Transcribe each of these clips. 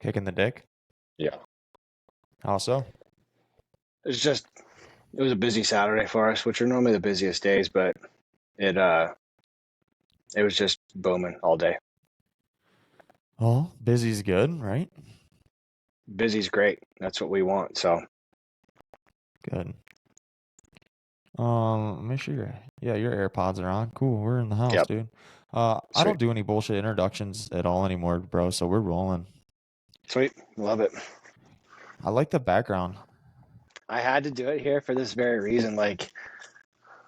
Kicking the dick? Yeah. How so? It was a busy Saturday for us, which are normally the busiest days, but it uh it was just booming all day. Well, busy's good, right? Busy's great. That's what we want. So, Good. Make sure your AirPods are on. Cool. We're in the house, yep, dude. I don't sweet. do any bullshit introductions at all anymore, bro. So we're rolling. Sweet. Love it. I like the background. I had to do it here for this very reason. Like,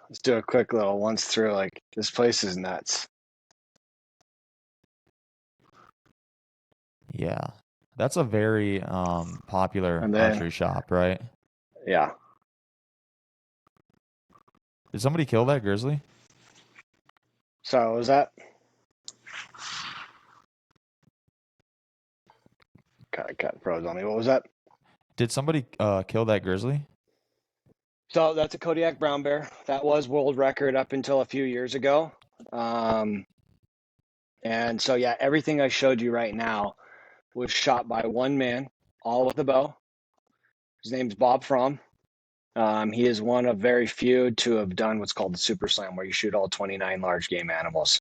let's do a quick little once through. Like, this place is nuts. Yeah, that's a very popular And then, archery shop, right? yeah. Did somebody kill that grizzly? So, what was that? Cut froze on me. What was that? Did somebody kill that grizzly? So, that's a Kodiak brown bear. That was world record up until a few years ago. Um, and so, yeah, everything I showed you right now was shot by one man, all with a bow. His name's Bob Fromm. He is one of very few to have done what's called the Super Slam, where you shoot all 29 large game animals.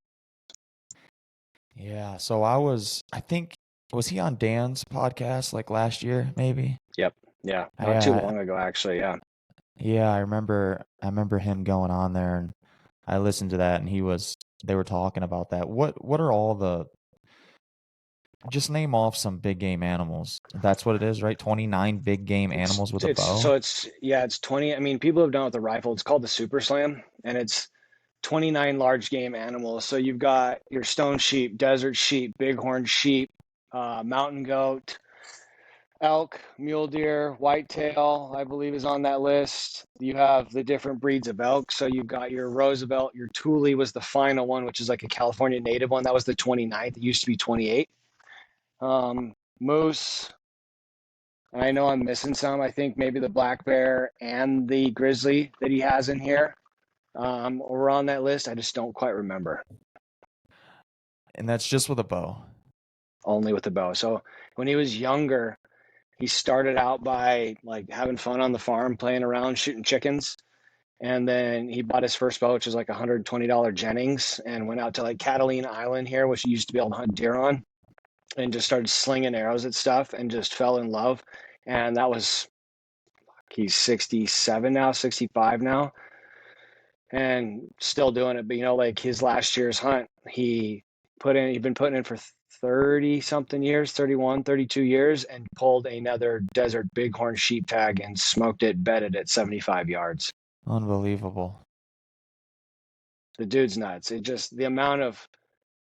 Yeah. So I think, was he on Dan's podcast like last year, maybe? Yep. Yeah. Not too Yeah, long ago, actually. Yeah. yeah. I remember him going on there, and I listened to that, and they were talking about that. What are all the just name off some big game animals. That's what it is, right? 29 big game It's animals with a it's so bow. it's yeah, it's 20. I mean, people have done it with the rifle. It's called the Super Slam, and it's 29 large game animals. So you've got your stone sheep, desert sheep, bighorn sheep, mountain goat, elk, mule deer, whitetail, I believe is on that list. You have the different breeds of elk. So you've got your Roosevelt, your Thule was the final one, which is like a California native one. That was the 29th. It used to be 28. Moose, and I know I'm missing some. I think maybe the black bear and the grizzly that he has in here were on that list. I just don't quite remember. And that's just with a bow. Only with the bow. So when he was younger, he started out by like having fun on the farm, playing around, shooting chickens. And then he bought his first bow, which was like $120 Jennings, and went out to like Catalina Island here, which he used to be able to hunt deer on, and just started slinging arrows at stuff and just fell in love. And that was, he's 67 now, 65 now, and still doing it. But like his last year's hunt, he'd been putting in for 30 something years, 31, 32 years, and pulled another desert bighorn sheep tag and smoked it, bedded at 75 yards. Unbelievable. The dude's nuts. It just, the amount of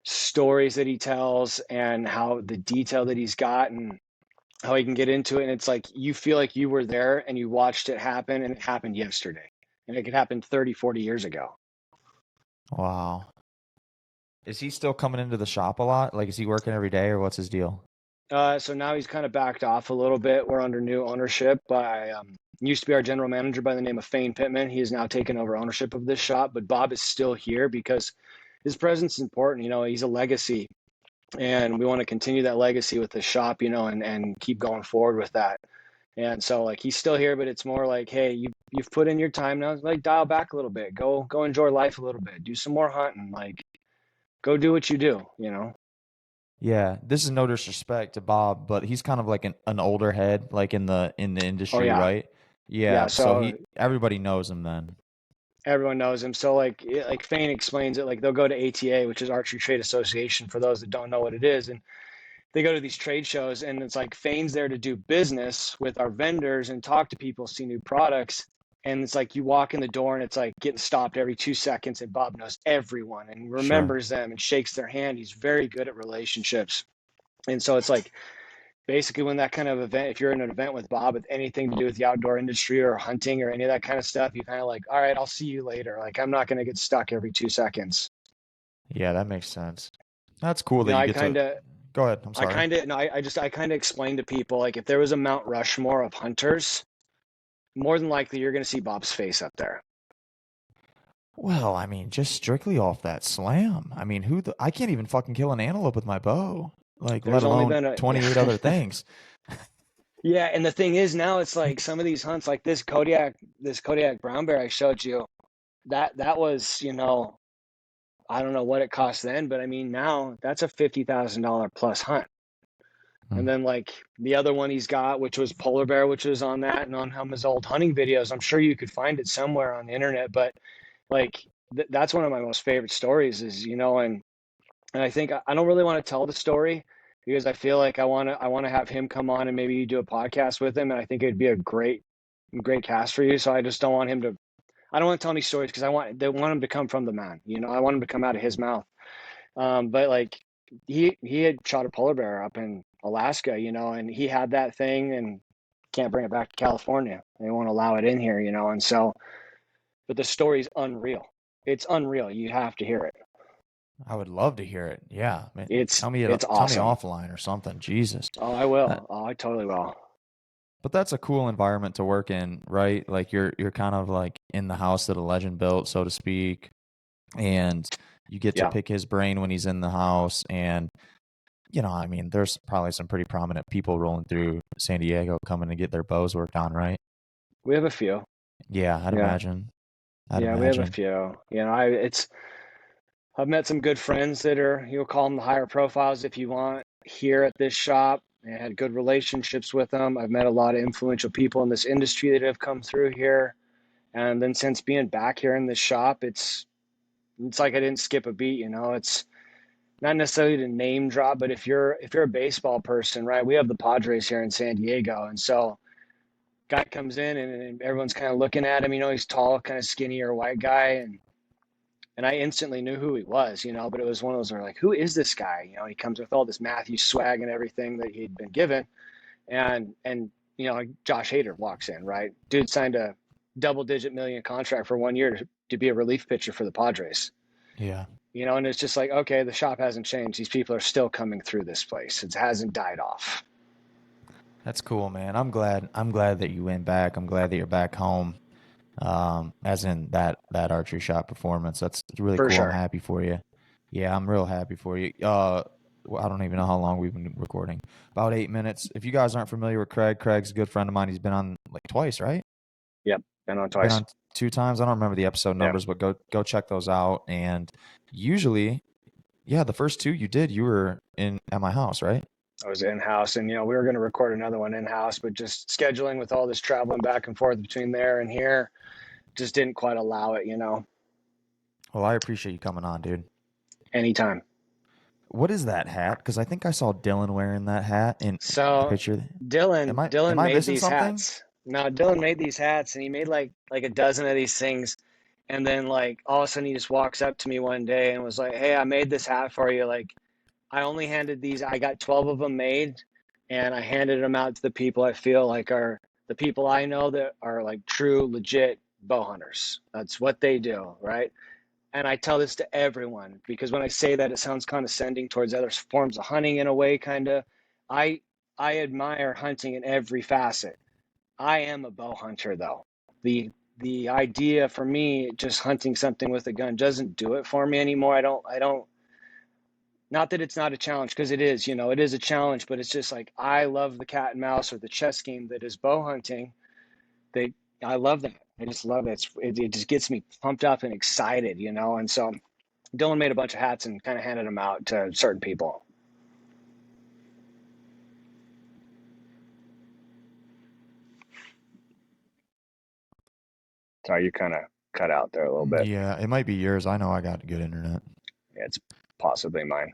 stories that he tells and how the detail that he's got and how he can get into it. And it's like, you feel like you were there and you watched it happen, and it happened yesterday, and it could happen 30, 40 years ago. Wow. Is he still coming into the shop a lot? Like, is he working every day or what's his deal? So now he's kind of backed off a little bit. We're under new ownership by used to be our general manager by the name of Fane Pittman. He has now taken over ownership of this shop, but Bob is still here because his presence is important. He's a legacy, and we want to continue that legacy with the shop, and keep going forward with that. And so like he's still here, but it's more like, hey, you've put in your time now. Like dial back a little bit. Go enjoy life a little bit. Do some more hunting. Like go do what you do. Yeah, this is no disrespect to Bob, but he's kind of like an older head, like in the Oh industry, yeah. right? Yeah. Yeah, so So everybody knows him then. everyone knows him. So like Fane explains it, like they'll go to ATA, which is Archery Trade Association for those that don't know what it is. And they go to these trade shows, and it's like Fane's there to do business with our vendors and talk to people, see new products. And it's like you walk in the door and it's like getting stopped every 2 seconds, and Bob knows everyone and Sure. remembers them and shakes their hand. He's very good at relationships. And so it's like basically when that kind of event, if you're in an event with Bob with anything to do with the outdoor industry or hunting or any of that kind of stuff, you kind of like, all right, I'll see you later. Like I'm not going to get stuck every 2 seconds. Yeah, that makes sense. That's cool You that know, you I get to kind of go ahead. I'm I sorry. kind of no, I kind of explain to people like if there was a Mount Rushmore of hunters, more than likely you're going to see Bob's face up there. Well, I mean, just strictly off that slam. I mean, I can't even fucking kill an antelope with my bow. like let There's only alone been a 28 other things. yeah, and the thing is now it's like some of these hunts, like this Kodiak brown bear I showed you, that was, I don't know what it cost then, but I mean now that's a $50,000 plus hunt. And Mm. then like the other one he's got, which was polar bear, which was on that and on his old hunting videos. I'm sure you could find it somewhere on the internet, but like that's one of my most favorite stories is, and I think I don't really want to tell the story because I feel like I want to have him come on and maybe you do a podcast with him, and I think it'd be a great cast for you. So I just don't want him to. I don't want to tell any stories because they want him to come from the man. I want him to come out of his mouth. But like he had shot a polar bear up in Alaska, and he had that thing and can't bring it back to California. They won't allow it in here, and so. But the story's unreal. It's unreal. You have to hear it. I would love to hear it. Yeah, man. It's Tell me it's tell me awesome. offline or something. Jesus. Oh, I Uh, will. Oh, I totally will. but that's a cool environment to work in, right? Like you're kind of like in the house that a legend built, so to speak, and you get to Yeah, pick his brain when he's in the house. And I mean, there's probably some pretty prominent people rolling through San Diego coming to get their bows worked on, right? we have a few. Yeah, I'd Yeah, imagine. I'd yeah, we have a imagine. few. I've met some good friends that are, you'll call them the higher profiles if you want, here at this shop. I had good relationships with them. I've met a lot of influential people in this industry that have come through here. And then since being back here in this shop, it's like I didn't skip a beat. It's not necessarily to name drop, but if you're a baseball person, right? We have the Padres here in San Diego, and so guy comes in and everyone's kind of looking at him. He's tall, kind of skinnier white guy, and I instantly knew who he was. But it was one of those where like, who is this guy? He comes with all this Matthew swag and everything that he'd been given, and like Josh Hader walks in, right? Dude signed a double-digit million contract for 1 year to be a relief pitcher for the Padres. Yeah. And it's just like, okay, the shop hasn't changed. These people are still coming through this place. It hasn't died off. That's cool, man. I'm glad that you went back. I'm glad that you're back home. As in that archery shop performance. That's really For cool. I'm sure. happy for you. Yeah, I'm real happy for you. Well, I don't even know how long we've been recording. About 8 minutes. If you guys aren't familiar with Craig, Craig's a good friend of mine. He's been on like twice, right? Yep. Been on Been twice. on two times. I don't remember the episode Yeah. numbers, but go check those out. And usually, yeah, the first two you did, you were in at my house, right? I was in house, and we were going to record another one in house, but just scheduling with all this traveling back and forth between there and here just didn't quite allow it. Well, I appreciate you coming on, dude. Anytime. What is that hat? Because I think I saw Dylan wearing that hat in the So picture. Am Dylan, I am Dylan I made missing these something? hats. No, Dylan made these hats, and he made like a dozen of these things. And then like all of a sudden he just walks up to me one day and was like, "Hey, I made this hat for you. Like I only handed these. I got 12 of them made, and I handed them out to the people I feel like are the people I know that are like true, legit bow hunters. That's what they do, right?" And I tell this to everyone because when I say that, it sounds condescending towards other forms of hunting in a way, kind of. I I admire hunting in every facet. I am a bow hunter, though. The idea for me, just hunting something with a gun, doesn't do it for me anymore. I don't. Not that it's not a challenge, because it is. It is a challenge, but it's just like I love the cat and mouse or the chess game that is bow hunting. They, I love that. I just love it. It just gets me pumped up and excited. And so Dylan made a bunch of hats and kind of handed them out to certain people. Sorry, you kind of cut out there a little bit. Yeah, it might be yours. I know I got good internet. Yeah, it's possibly mine.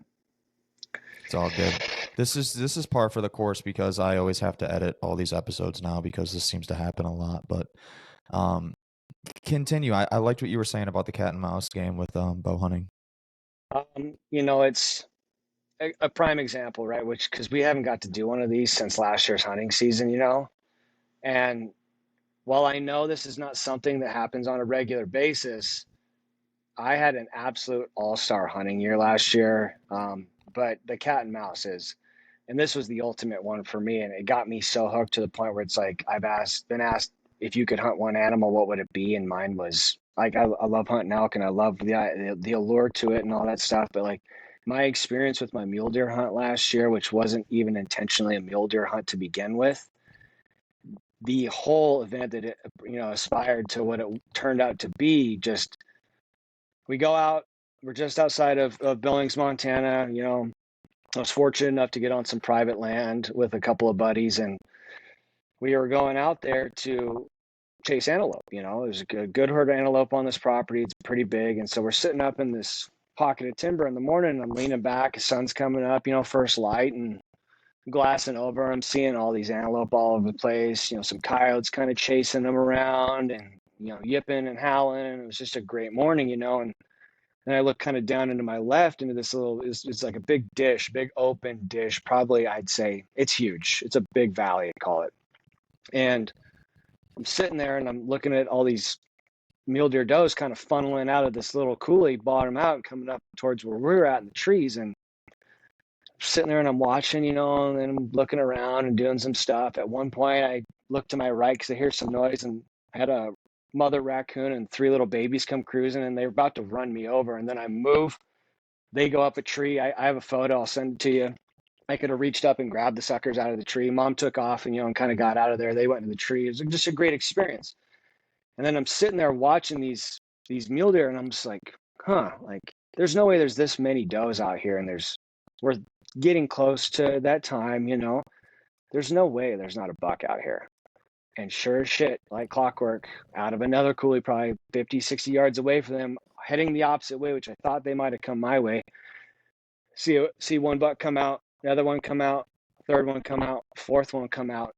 It's all good. This is par for the course because I always have to edit all these episodes now because this seems to happen a lot. But um, continue. I liked what you were saying about the cat and mouse game with bow hunting. It's a prime example, right? Which, because we haven't got to do one of these since last year's hunting season. And while I know this is not something that happens on a regular basis, I had an absolute all-star hunting year last year. But the cat and mouse is, and this was the ultimate one for me, and it got me so hooked to the point where it's like been asked if you could hunt one animal, what would it be? And mine was like I love hunting elk, and I love the allure to it and all that stuff. But like my experience with my mule deer hunt last year, which wasn't even intentionally a mule deer hunt to begin with, the whole event that it, aspired to what it turned out to be, just we go out, we're just outside of Billings, Montana. I was fortunate enough to get on some private land with a couple of buddies, and we were going out there to chase antelope. There's a good herd of antelope on this property. It's pretty big. And so we're sitting up in this pocket of timber in the morning, and I'm leaning back, the sun's coming up, first light, and glassing over. I'm seeing all these antelope all over the place, some coyotes kind of chasing them around and, yipping and howling. And it was just a great morning, and then I look kind of down into my left into this it's like a big dish, big open dish. Probably I'd say it's huge. It's a big valley, I call it. And I'm sitting there and I'm looking at all these mule deer does kind of funneling out of this little coulee, bottom out, and coming up towards where we were at in the trees. And I'm sitting there and I'm watching, and then I'm looking around and doing some stuff. At one point, I look to my right because I hear some noise, and I had a mother raccoon and 3 little babies come cruising, and they were about to run me over. And then I move. They go up a tree. I have a photo. I'll send it to you. I could have reached up and grabbed the suckers out of the tree. Mom took off and, and kind of got out of there. They went into the tree. It was just a great experience. And then I'm sitting there watching these mule deer, and I'm just like, like there's no way there's this many does out here, and we're getting close to that time, There's no way there's not a buck out here. And sure as shit, like clockwork, out of another coulee, probably 50, 60 yards away from them, heading the opposite way, which I thought they might have come my way. See one buck come out, the other one come out, third one come out, fourth one come out,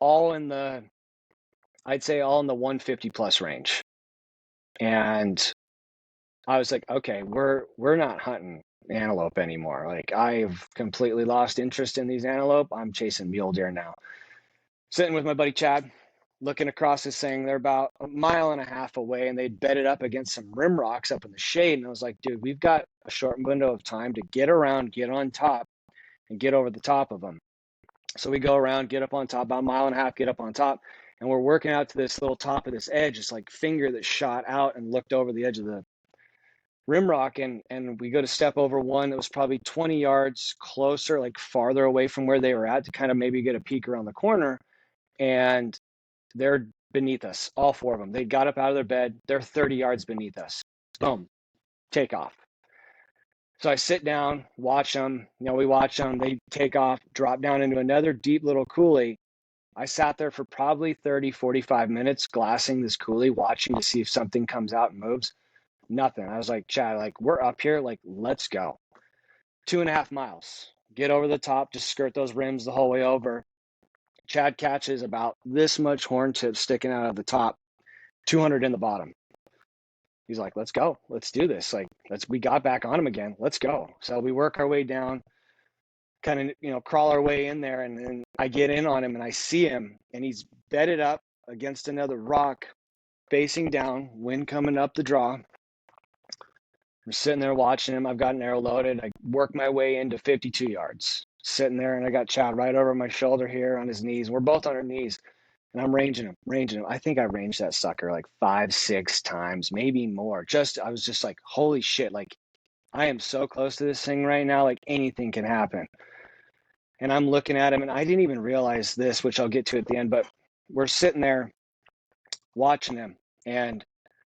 all in the I'd say all in the 150 plus range. And I was like, okay, we're not hunting antelope anymore. Like, I've completely lost interest in these antelope. I'm chasing mule deer now. Sitting with my buddy Chad, looking across this thing. They're about 1.5 miles away, and they'd bedded up against some rim rocks up in the shade. And I was like, dude, we've got a short window of time to get around, get on top, and get over the top of them. So we go around, get up on top, about 1.5 miles, get up on top, and we're working out to this little top of this edge, this like finger that shot out and looked over the edge of the rim rock, and we go to step over one that was probably 20 yards closer, like farther away from where they were at, to kind of maybe get a peek around the corner. And they're beneath us, all 4 of them. They got up out of their bed. They're 30 yards beneath us. Boom, take off. So I sit down, watch them. We watch them. They take off, drop down into another deep little coulee. I sat there for probably 30, 45 minutes, glassing this coulee, watching to see if something comes out and moves. Nothing. I was like, Chad, like, we're up here. Like, let's go. 2.5 miles. Get over the top, just skirt those rims the whole way over. Chad catches about this much horn tip sticking out of the top, 200 in the bottom. He's like, let's go. Let's do this. Like, we got back on him again. Let's go. So we work our way down, kind of, crawl our way in there. And then I get in on him and I see him, and he's bedded up against another rock, facing down, wind coming up the draw. I'm sitting there watching him. I've got an arrow loaded. I work my way into 52 yards, sitting there, and I got Chad right over my shoulder here on his knees. We're both on our knees. And I'm ranging him. I think I ranged that sucker like 5, 6 times, maybe more. I was just like, holy shit, like, I am so close to this thing right now, like anything can happen. And I'm looking at him, and I didn't even realize this, which I'll get to at the end, but we're sitting there watching him. And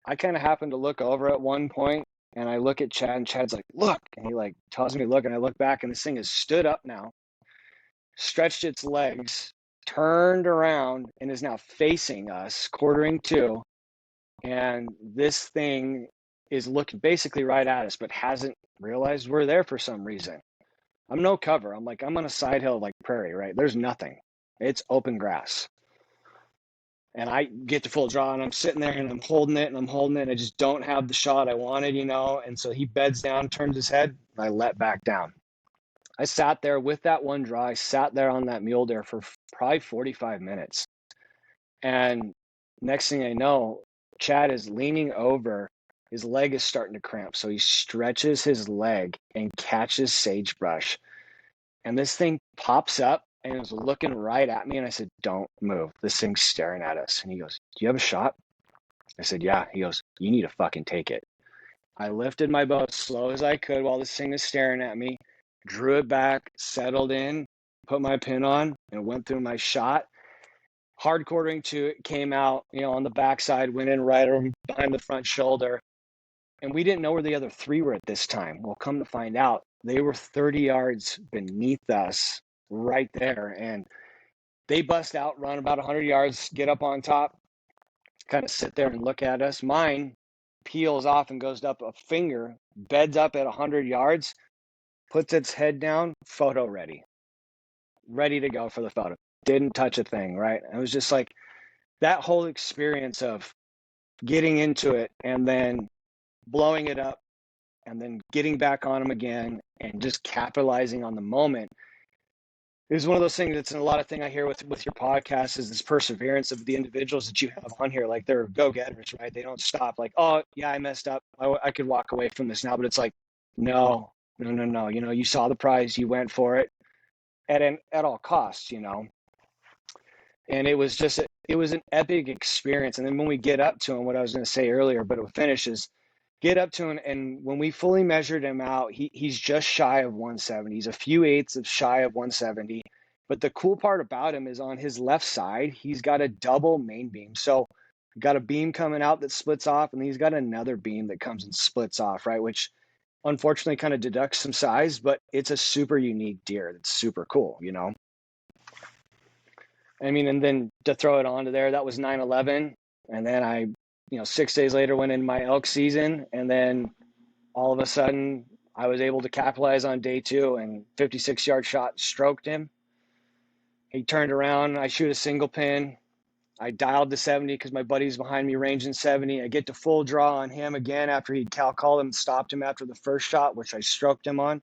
I kind of happened to look over at one point, and I look at Chad, and Chad's like, look. And he like tells me, look, and I look back, and this thing has stood up now, stretched its legs, turned around, and is now facing us, quartering to. And this thing is looking basically right at us, but hasn't realized we're there for some reason. I'm no cover. I'm on a side hill, like prairie, right? There's nothing. It's open grass. And I get to full draw, and I'm sitting there, and I'm holding it, and I just don't have the shot I wanted, And so he beds down, turns his head, and I let back down. I sat there with that one draw. I sat there on that mule deer for probably 45 minutes. And next thing I know, Chad is leaning over. His leg is starting to cramp. So he stretches his leg and catches sagebrush. And this thing pops up and is looking right at me. And I said, don't move. This thing's staring at us. And he goes, do you have a shot? I said, yeah. He goes, you need to fucking take it. I lifted my bow as slow as I could while this thing is staring at me, drew it back, settled in, put my pin on, and went through my shot. Hard quartering to it, came out, on the backside, went in right behind the front shoulder. And we didn't know where the other three were at this time. Well, come to find out, they were 30 yards beneath us right there. And they bust out, run about 100 yards, get up on top, kind of sit there and look at us. Mine peels off and goes up a finger, beds up at 100 yards, puts its head down, photo ready to go for the photo. Didn't touch a thing, right? It was just like that whole experience of getting into it and then blowing it up and then getting back on them again and just capitalizing on the moment. It was one of those things that's in a lot of thing I hear with your podcast is this perseverance of the individuals that you have on here. Like they're go-getters, right? They don't stop like, oh yeah, I messed up. I could walk away from this now, but it's like, no. You saw the prize, you went for it at all costs, and it was an epic experience. And then when we get up to him, what I was going to say earlier, but it finishes, get up to him, and when we fully measured him out, he's just shy of 170. He's a few eighths of shy of 170. But the cool part about him is on his left side, he's got a double main beam. So got a beam coming out that splits off, and he's got another beam that comes and splits off, right? Which unfortunately kind of deducts some size, but it's a super unique deer. That's super cool, I mean, and then to throw it onto there, that was 9/11. And then I, 6 days later went in my elk season. And then all of a sudden I was able to capitalize on day two and 56-yard shot stroked him. He turned around. I shoot a single pin. I dialed to 70 because my buddy's behind me ranging 70. I get to full draw on him again after he'd cow called him and stopped him after the first shot, which I stroked him on.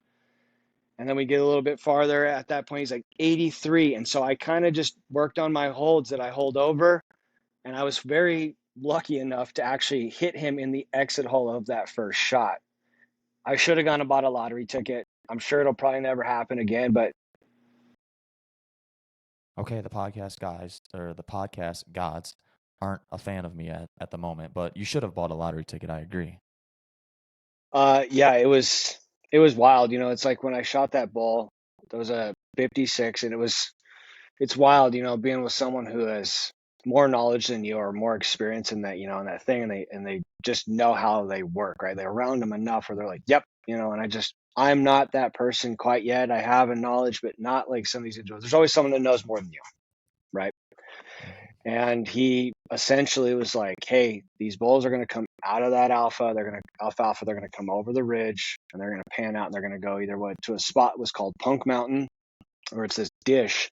And then we get a little bit farther. At that point, he's like 83. And so I kind of just worked on my holds that I hold over. And I was very lucky enough to actually hit him in the exit hole of that first shot. I should have gone and bought a lottery ticket. I'm sure it'll probably never happen again, but Okay, the podcast guys or the podcast gods aren't a fan of me at the moment, but you should have bought a lottery ticket. I agree. yeah, it was wild. It's like when I shot that bull, there was a 56, and it's wild, being with someone who has more knowledge than you or more experience in that, in that thing, and they just know how they work, right? They're around them enough where they're like, yep, and I'm not that person quite yet. I have a knowledge, but not like some of these individuals. There's always someone that knows more than you, right? And he essentially was like, hey, these bulls are going to come out of that alpha. They're going to alfalfa. They're going to come over the ridge, and they're going to pan out, and they're going to go either way to a spot was called Punk Mountain, or it's this dish.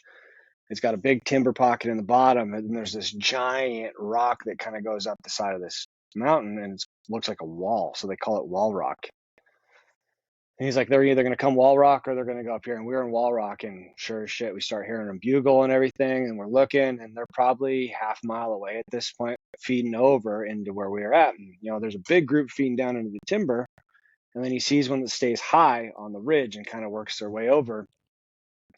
It's got a big timber pocket in the bottom, and there's this giant rock that kind of goes up the side of this mountain, and it looks like a wall. So they call it Wall Rock. And he's like, they're either going to come Wall Rock or they're going to go up here. And we were in Wall Rock, and sure as shit, we start hearing them bugle and everything. And we're looking, and they're probably half a mile away at this point, feeding over into where we were at. And, there's a big group feeding down into the timber. And then he sees one that stays high on the ridge and kind of works their way over.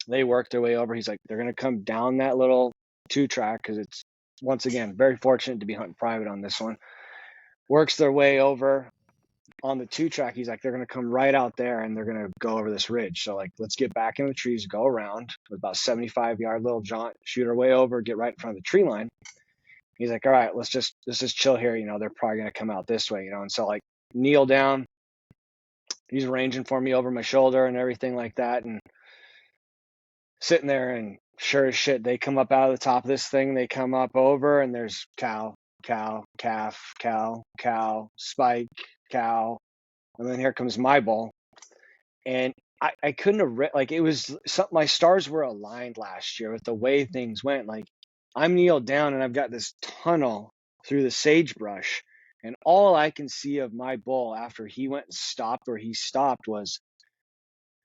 They work their way over. He's like, they're going to come down that little 2-track because it's, once again, very fortunate to be hunting private on this one. Works their way over on the 2-track. He's like, they're going to come right out there and they're going to go over this ridge. So like, let's get back in the trees, go around with about 75-yard little jaunt, shoot our way over, get right in front of the tree line. He's like, all right, let's just chill here. They're probably going to come out this way, and so like kneel down. He's arranging for me over my shoulder and everything like that. And sitting there, and sure as shit, they come up out of the top of this thing. They come up over, and there's cow, cow, calf, cow, cow, spike, cow. And then here comes my bull. And I couldn't have like, it was something, my stars were aligned last year with the way things went. Like, I'm kneeled down and I've got this tunnel through the sagebrush, and all I can see of my bull after he went and stopped where he stopped was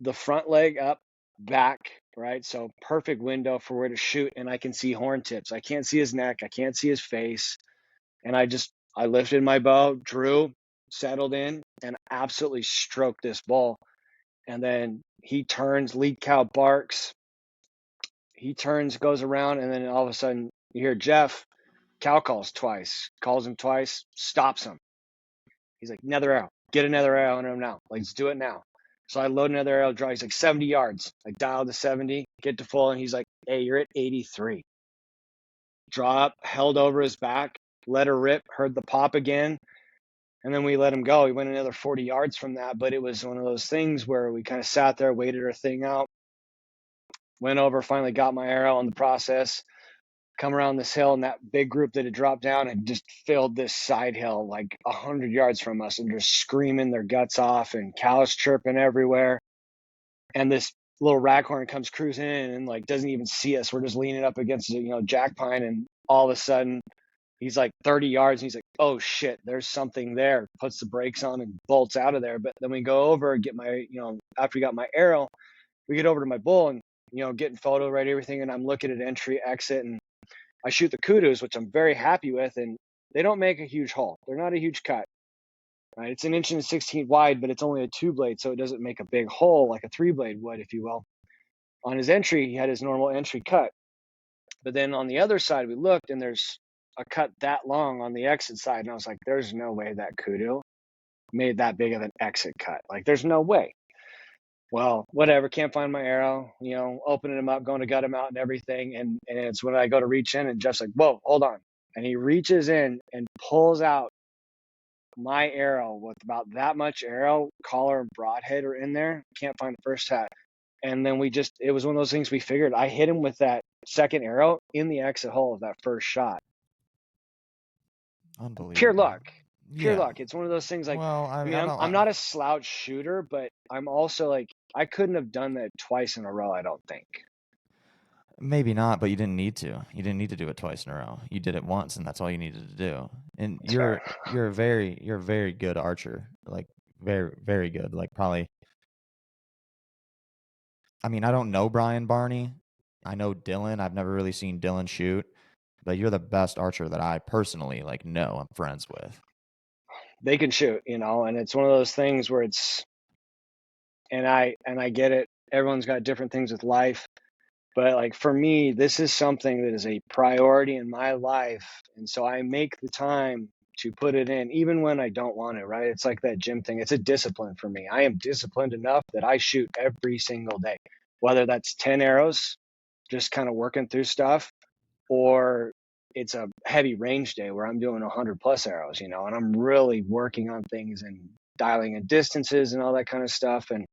the front leg up, back, right? So perfect window for where to shoot, and I can see horn tips. I can't see his neck. I can't see his face. And I lifted my bow, drew, settled in, and absolutely stroked this bull. And then he turns, lead cow barks. He turns, goes around, and then all of a sudden you hear Jeff, cow calls him twice, stops him. He's like, another arrow, get another arrow in him now. Like, let's do it now. So I load another arrow, draw. He's like 70 yards. I dial to 70, get to full, and he's like, hey, you're at 83. Draw up, held over his back, let her rip, heard the pop again, and then we let him go. He went another 40 yards from that, but it was one of those things where we kind of sat there, waited our thing out, went over, finally got my arrow in the process, come around this hill, and that big group that had dropped down had just filled this side hill like 100 yards from us and just screaming their guts off and cows chirping everywhere. And this little raghorn comes cruising in and like doesn't even see us. We're just leaning up against jack pine, and all of a sudden he's like 30 yards and he's like, oh shit, there's something there. Puts the brakes on and bolts out of there. But then we go over and get my, after we got my arrow, we get over to my bull and getting photo right, everything, and I'm looking at entry, exit, and I shoot the kudos, which I'm very happy with, and they don't make a huge hole. They're not a huge cut. Right? It's an 1.16 wide, but it's only a 2-blade, so it doesn't make a big hole like a 3-blade would, if you will. On his entry, he had his normal entry cut. But then on the other side, we looked, and there's a cut that long on the exit side, and I was like, there's no way that kudu made that big of an exit cut. Like, there's no way. Well, whatever, can't find my arrow, opening him up, going to gut him out and everything. And it's when I go to reach in and Jeff's like, whoa, hold on. And he reaches in and pulls out my arrow with about that much arrow, collar and broadhead are in there. Can't find the first hat. And then it was one of those things we figured. I hit him with that second arrow in the exit hole of that first shot. Unbelievable. Pure luck. Pure Yeah. luck. It's one of those things like, Well, I'm not a slouch shooter, but I'm also like, I couldn't have done that twice in a row, I don't think. Maybe not, but you didn't need to. You didn't need to do it twice in a row. You did it once, and that's all you needed to do. And That's you're a very good archer. Like, very, very good. Like, probably. I mean, I don't know Brian Barney. I know Dylan. I've never really seen Dylan shoot, but you're the best archer that I personally know. I'm friends with. They can shoot, and it's one of those things where and I get it. Everyone's got different things with life. But like for me, this is something that is a priority in my life. And so I make the time to put it in, even when I don't want to, right? It's like that gym thing. It's a discipline for me. I am disciplined enough that I shoot every single day, whether that's 10 arrows, just kind of working through stuff, or it's a heavy range day where I'm doing 100 plus arrows, and I'm really working on things and dialing in distances and all that kind of stuff. And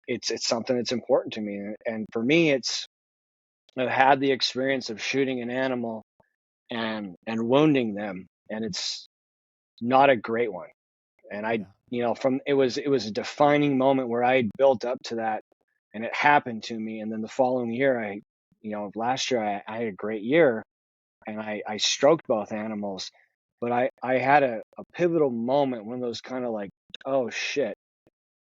it's something that's important to me. And for me, I've had the experience of shooting an animal and wounding them, and it's not a great one. And it was a defining moment where I had built up to that, and it happened to me. And then the following year, last year I had a great year, and I stroked both animals. But I had a pivotal moment, one of those kind of like, oh shit,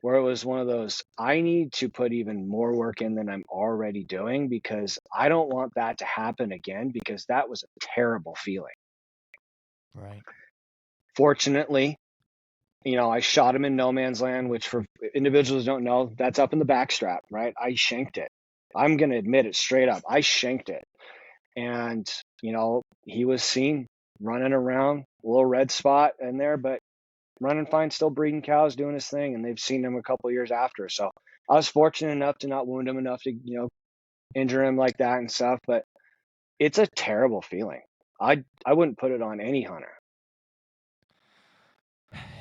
where it was one of those, I need to put even more work in than I'm already doing, because I don't want that to happen again, because that was a terrible feeling. Right. Fortunately, I shot him in no man's land, which for individuals who don't know, that's up in the backstrap, right? I shanked it. I'm going to admit it straight up. I shanked it. And, he was seen running around, a little red spot in there, but running fine, still breeding cows, doing his thing, and they've seen him a couple of years after. So I was fortunate enough to not wound him enough to, injure him like that and stuff. But it's a terrible feeling. I wouldn't put it on any hunter.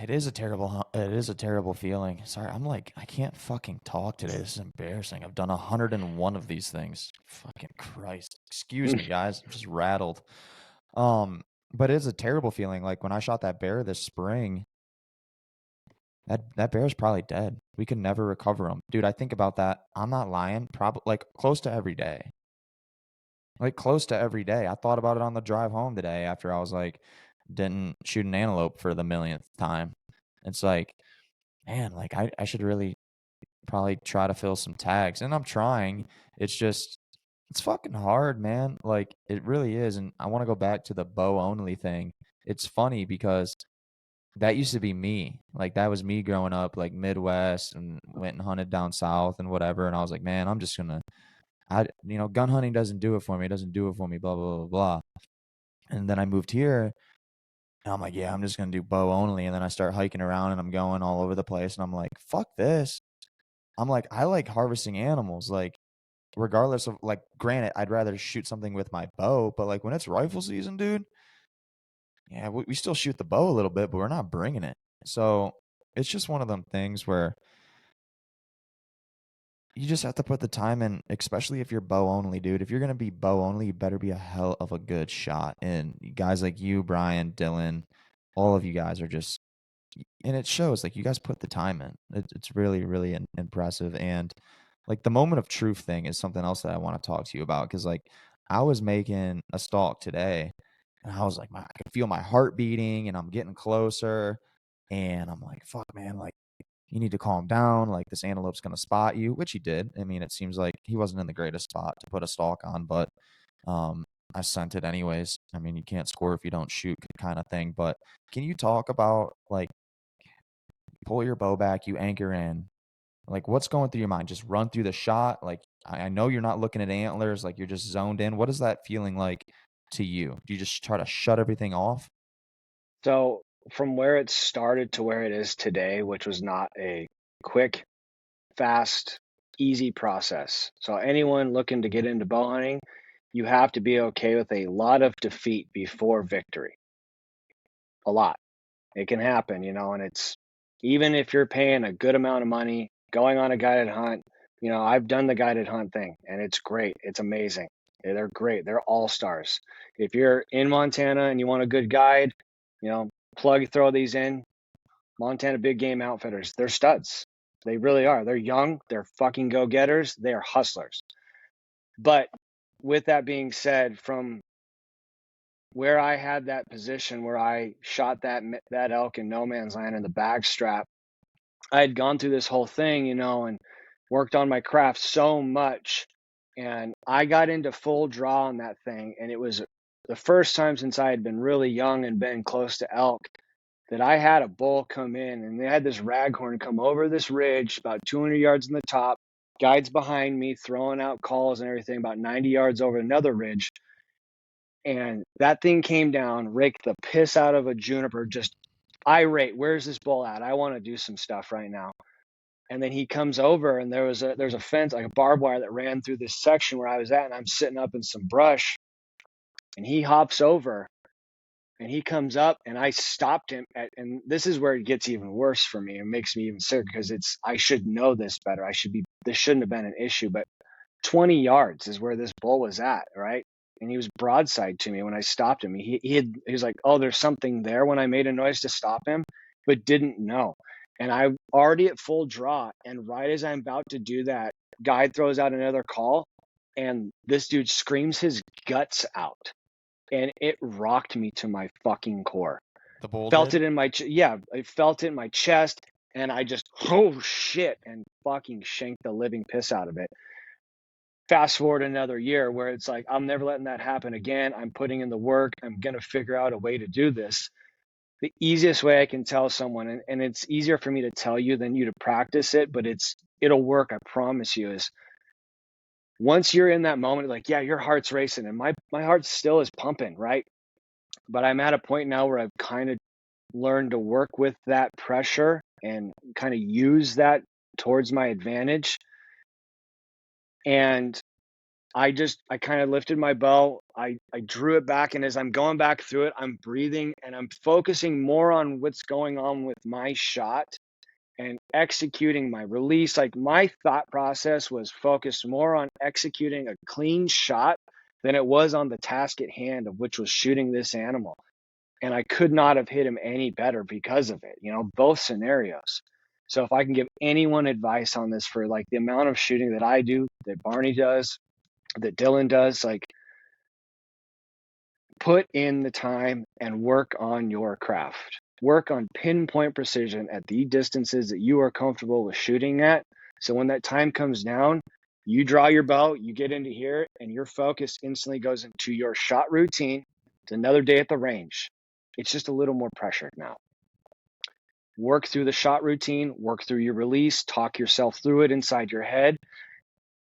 It is a terrible feeling. Sorry, I can't fucking talk today. This is embarrassing. I've done 101 of these things. Fucking Christ. Excuse me, guys. I'm just rattled. But it is a terrible feeling. Like when I shot that bear this spring, that bear's probably dead. We can never recover him. Dude, I think about that. I'm not lying. Probably like close to every day. Like close to every day. I thought about it on the drive home today after I was like, didn't shoot an antelope for the millionth time. It's like, man, like I should really probably try to fill some tags. And I'm trying. It's just, it's fucking hard, man. Like it really is. And I want to go back to the bow only thing. It's funny because that used to be me. Like that was me growing up, like Midwest, and went and hunted down south and whatever. And I was like, man, I'm just gonna, gun hunting doesn't do it for me. It doesn't do it for me. Blah blah blah blah. And then I moved here, And I'm like, yeah, I'm just gonna do bow only. And then I start hiking around and I'm going all over the place. And I'm like, fuck this. I'm like, I like harvesting animals. Like, regardless of like, granted, I'd rather shoot something with my bow, but like when it's rifle season, dude, yeah, we still shoot the bow a little bit, but we're not bringing it. So it's just one of them things where you just have to put the time in, especially if you're bow only, dude. If you're gonna be bow only, you better be a hell of a good shot. And guys like you, Brian, Dylan, all of you guys are just, and it shows. Like you guys put the time in. It's really, really impressive. And like the moment of truth thing is something else that I want to talk to you about because like I was making a stalk today, and I was like, I could feel my heart beating, and I'm getting closer, and I'm like, fuck, man, like you need to calm down. Like this antelope's gonna spot you, which he did. I mean, it seems like he wasn't in the greatest spot to put a stalk on, but um, I sent it anyways. I mean, you can't score if you don't shoot, kind of thing. But can you talk about like pull your bow back, you anchor in, like what's going through your mind? Just run through the shot. Like I know you're not looking at antlers, like you're just zoned in. What is that feeling like to you? Do you just try to shut everything off? So from where it started to where it is today, which was not a quick, fast, easy process. So anyone looking to get into bow hunting, you have to be okay with a lot of defeat before victory. A lot. It can happen, and it's even if you're paying a good amount of money, going on a guided hunt, I've done the guided hunt thing and it's great. It's amazing. They're great. They're all stars. If you're in Montana and you want a good guide, throw these in. Montana Big Game Outfitters, they're studs. They really are. They're young. They're fucking go getters. They are hustlers. But with that being said, from where I had that position where I shot that elk in no man's land in the bag strap, I had gone through this whole thing, and worked on my craft so much, and I got into full draw on that thing, and it was the first time since I had been really young and been close to elk that I had a bull come in, and they had this raghorn come over this ridge about 200 yards in the top, guides behind me throwing out calls and everything about 90 yards over another ridge. And that thing came down, raked the piss out of a juniper, just irate. Where's this bull at? I want to do some stuff right now. And then he comes over, and there's a fence, like a barbed wire that ran through this section where I was at, and I'm sitting up in some brush, and he hops over, and he comes up, and I stopped him and this is where it gets even worse for me and makes me even sicker because I should know this better. This shouldn't have been an issue, but 20 yards is where this bull was at, right? And he was broadside to me when I stopped him. He was like, oh, there's something there when I made a noise to stop him, but didn't know. And I'm already at full draw. And right as I'm about to do that, guide throws out another call, and this dude screams his guts out. And it rocked me to my fucking core. The bull Felt did. it in my, yeah, I felt it in my chest. And I just, oh shit, and fucking shanked the living piss out of it. Fast forward another year where it's like, I'm never letting that happen again. I'm putting in the work. I'm going to figure out a way to do this. The easiest way I can tell someone, and it's easier for me to tell you than you to practice it, but it'll work. I promise you, is once you're in that moment, like, yeah, your heart's racing and my heart still is pumping, right? But I'm at a point now where I've kind of learned to work with that pressure and kind of use that towards my advantage. And I kind of lifted my bow. I drew it back. And as I'm going back through it, I'm breathing and I'm focusing more on what's going on with my shot and executing my release. Like my thought process was focused more on executing a clean shot than it was on the task at hand, of which was shooting this animal. And I could not have hit him any better because of it, both scenarios. So if I can give anyone advice on this for like the amount of shooting that I do, that Barney does, that Dylan does, like put in the time and work on your craft. Work on pinpoint precision at the distances that you are comfortable with shooting at. So when that time comes down, you draw your bow, you get into here, and your focus instantly goes into your shot routine. It's another day at the range. It's just a little more pressured now. Work through the shot routine, work through your release, talk yourself through it inside your head.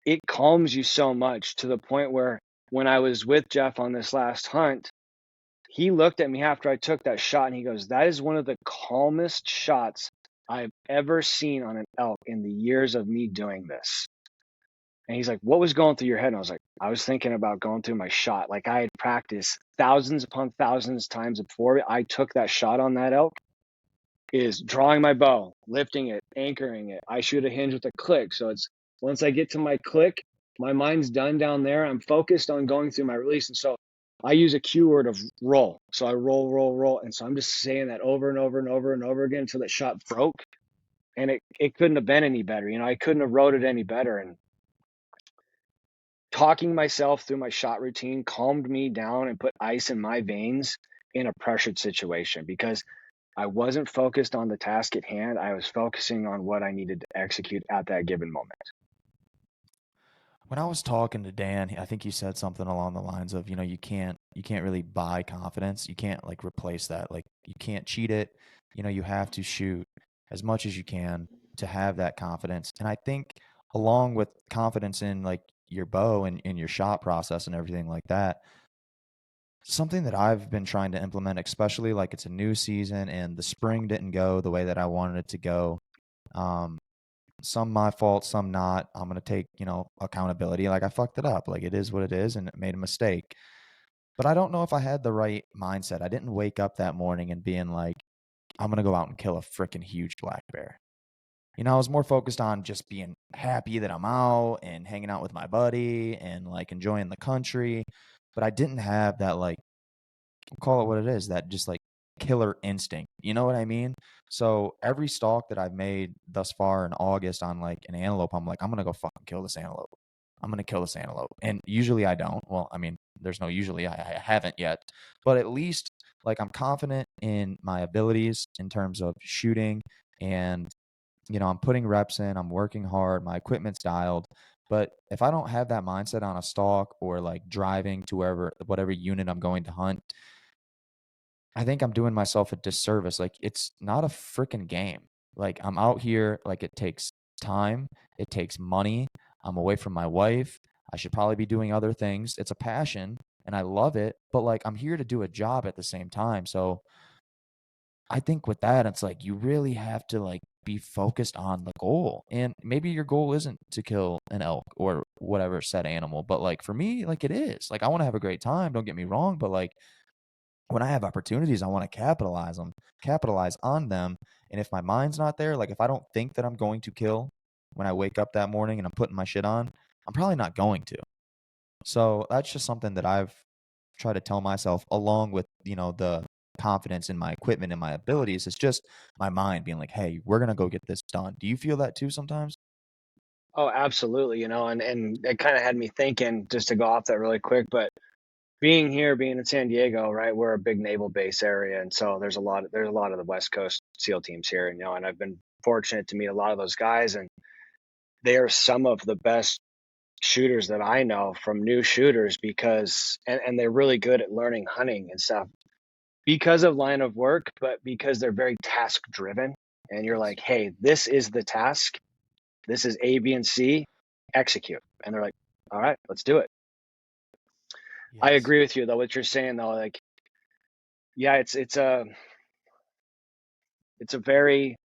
It calms you so much to the point where when I was with Jeff on this last hunt, He looked at me after I took that shot and he goes, "That is one of the calmest shots I've ever seen on an elk in the years of me doing this." And he's like, "What was going through your head?" And I was like, "I was thinking about going through my shot. Like I had practiced thousands upon thousands times before I took that shot on that elk, is drawing my bow, lifting it, anchoring it. I shoot a hinge with a click. So it's once I get to my click, my mind's done down there. I'm focused on going through my release. And so I use a cue word of roll. So I roll, roll, roll. And so I'm just saying that over and over and over and over again until that shot broke. And it couldn't have been any better. You know, I couldn't have wrote it any better. And talking myself through my shot routine calmed me down and put ice in my veins in a pressured situation because I wasn't focused on the task at hand. I was focusing on what I needed to execute at that given moment. When I was talking to Dan, I think he said something along the lines of, you can't really buy confidence. You can't like replace that. Like you can't cheat it. You have to shoot as much as you can to have that confidence. And I think along with confidence in like your bow and in your shot process and everything like that, something that I've been trying to implement, especially like it's a new season and the spring didn't go the way that I wanted it to go. Um, some my fault, some not. I'm gonna take, accountability. Like I fucked it up. Like it is what it is, and it made a mistake. But I don't know if I had the right mindset. I didn't wake up that morning and being like, I'm gonna go out and kill a freaking huge black bear. I was more focused on just being happy that I'm out and hanging out with my buddy and like enjoying the country. But I didn't have that like call it what it is, that just like killer instinct. You know what I mean? So every stalk that I've made thus far in August on like an antelope, I'm like, I'm gonna go fucking kill this antelope. I'm gonna kill this antelope. And usually I don't. Well, I mean, there's no usually. I haven't yet. But at least like I'm confident in my abilities in terms of shooting and I'm putting reps in, I'm working hard, my equipment's dialed. But if I don't have that mindset on a stalk or like driving to whatever unit I'm going to hunt, I think I'm doing myself a disservice. Like, it's not a freaking game. Like, I'm out here, like, it takes time, it takes money. I'm away from my wife. I should probably be doing other things. It's a passion and I love it, but like, I'm here to do a job at the same time. So I think with that, it's like you really have to like be focused on the goal. And maybe your goal isn't to kill an elk or whatever said animal, but like for me, like it is. Like, I want to have a great time, don't get me wrong, but like when I have opportunities, I want to capitalize on them. And if my mind's not there, like if I don't think that I'm going to kill when I wake up that morning and I'm putting my shit on, I'm probably not going to. So that's just something that I've tried to tell myself along with, the confidence in my equipment and my abilities. It's just my mind being like, hey, we're going to go get this done. Do you feel that too sometimes? Oh, absolutely. You know, and it kind of had me thinking just to go off that really quick, but being here, being in San Diego, right, we're a big naval base area. And so there's a lot of the West Coast SEAL teams here, you know, and I've been fortunate to meet a lot of those guys and they are some of the best shooters that I know from new shooters because and they're really good at learning hunting and stuff because of line of work, but because they're very task driven. And you're Yes. like, hey, this is the task. This is A, B, and C. Execute. And they're like, all right, let's do it. I Yes. agree with you though. What you're saying though, like, yeah, it's a very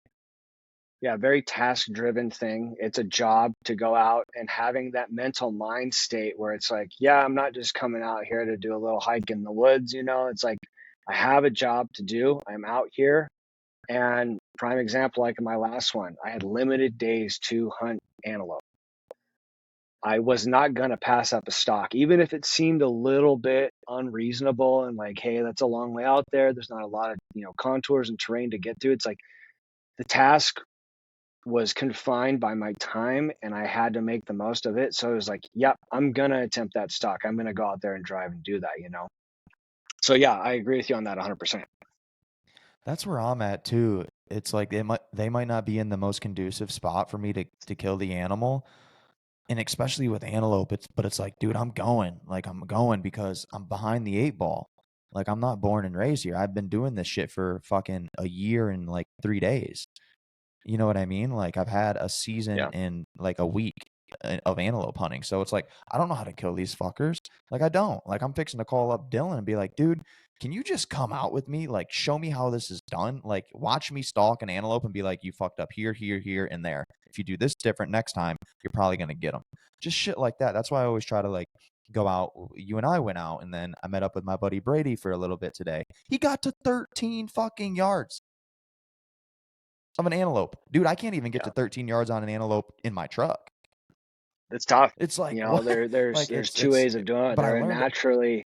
very task driven thing. It's a job to go out and having that mental mind state where it's like, yeah, I'm not just coming out here to do a little hike in the woods, you know. It's like I have a job to do. I'm out here. And prime example, like in my last one, I had limited days to hunt antelope. I was not gonna pass up a stock, even if it seemed a little bit unreasonable and like, hey, that's a long way out there. There's not a lot of, you know, contours and terrain to get through. It's like the task was confined by my time and I had to make the most of it. So it was like, yep, I'm gonna attempt that stock. I'm gonna go out there and drive and do that, you know. So yeah, I agree with you on that 100%. That's where I'm at too. It's like they might not be in the most conducive spot for me to kill the animal. And especially with antelope, it's like, dude, I'm going. Like I'm going because I'm behind the eight ball. Like I'm not born and raised here. I've been doing this shit for fucking a year and like 3 days. You know what I mean? Like I've had a season Yeah. in like a week. of antelope hunting. So it's like, I don't know how to kill these fuckers. Like, I don't. Like, I'm fixing to call up Dylan and be like, dude, can you just come out with me? Like, show me how this is done. Like, watch me stalk an antelope and be like, you fucked up here, here, here, and there. If you do this different next time, you're probably gonna get them. Just shit like that. That's why I always try to like go out. You and I went out, and then I met up with my buddy Brady for a little bit today. He got to 13 fucking yards of an antelope. Dude, I can't even get to Yeah, 13 yards on an antelope in my truck. it's tough. It's like, You know, what? there's Like, there's two ways of doing it. but I They're a learned it.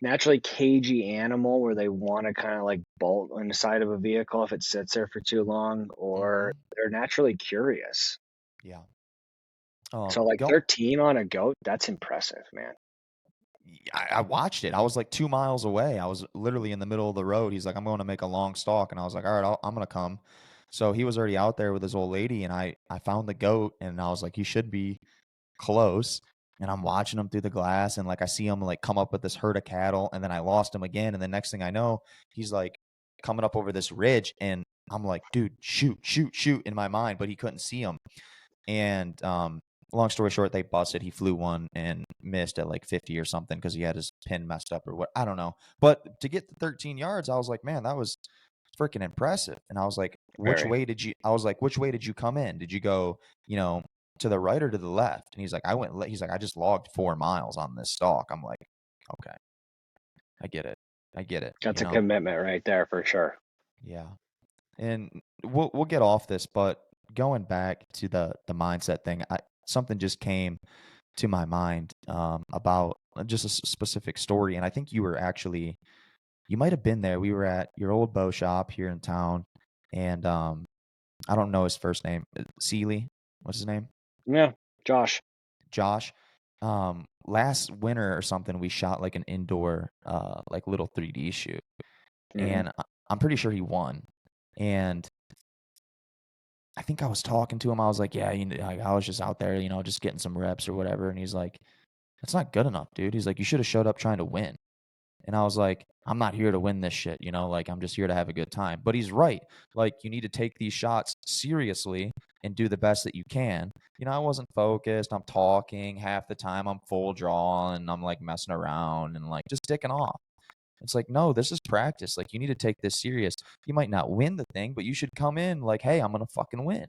naturally cagey animal where they want to kind of like bolt on the side of a vehicle if it sits there for too long, or Mhm. they're naturally curious. Yeah. So like Go 13 on a goat, that's impressive, man. I watched it. I was like 2 miles away. I was literally in the middle of the road. He's like, "I'm going to make a long stalk," and I was like, "All right, I'm gonna come." So he was already out there with his old lady, and I found the goat, and I was like, "He should be close." And I'm watching him through the glass, and like I see him like come up with this herd of cattle, and then I lost him again, and the next thing I know, he's like coming up over this ridge, and I'm like, "Dude, shoot, shoot, shoot!" in my mind, but he couldn't see him. And long story short, they busted. He flew one and missed at like 50 or something because he had his pin messed up or what. I don't know. But to get the 13 yards, I was like, man, that was freaking impressive. And I was like, which Very. way did you? I was like, which way did you come in? Did you go, to the right or to the left? And he's like, he's like, I just logged 4 miles on this stalk. I'm like, okay, I get it. I get it. That's a commitment right there for sure. Yeah. And we'll get off this, but going back to the mindset thing, something just came to my mind about just a specific story, and I think you might have been there. We were at your old bow shop here in town, and I don't know his first name. Seeley, what's his name? Yeah, Josh. Josh. Last winter or something, we shot like an indoor like little 3D shoot, Hmm. and I'm pretty sure he won. And I think I was talking to him. I was like, "Yeah, like, I was just out there, just getting some reps or whatever." And he's like, "That's not good enough, dude." He's like, "You should have showed up trying to win." And I was like, "I'm not here to win this shit, like I'm just here to have a good time." But he's right. Like you need to take these shots seriously and do the best that you can. I wasn't focused. I'm talking half the time. I'm full draw and I'm like messing around and like just dicking off. It's like, no, this is practice. Like you need to take this serious. You might not win the thing, but you should come in like, hey, I'm gonna fucking win.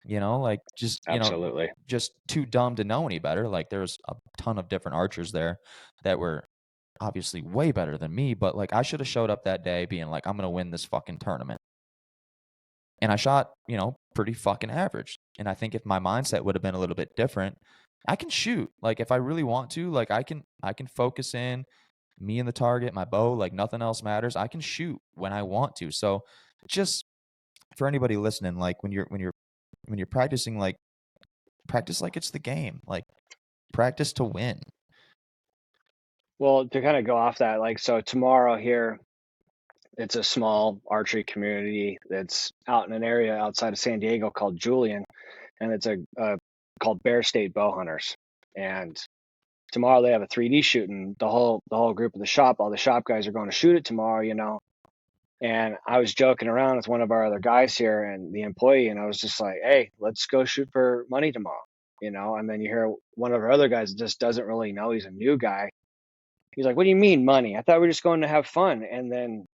Like just, Absolutely. just too dumb to know any better. Like there's a ton of different archers there that were obviously way better than me, but like I should have showed up that day being like, I'm gonna win this fucking tournament. And I shot, pretty fucking average. And I think if my mindset would have been a little bit different, I can shoot. Like if I really want to, like I can focus in me and the target, my bow, like nothing else matters. I can shoot when I want to. So just for anybody listening, like when you're practicing, like practice like it's the game. Like practice to win. Well, to kind of go off that, like, so tomorrow here, it's a small archery community that's out in an area outside of San Diego called Julian, and it's called Bear State Bow Hunters. And tomorrow they have a 3D shoot, and the whole group of the shop, all the shop guys are going to shoot it tomorrow. And I was joking around with one of our other guys here and the employee, and I was just like, "Hey, let's go shoot for money tomorrow." And then you hear one of our other guys that just doesn't really know, he's a new guy. He's like, "What do you mean money? I thought we were just going to have fun." And then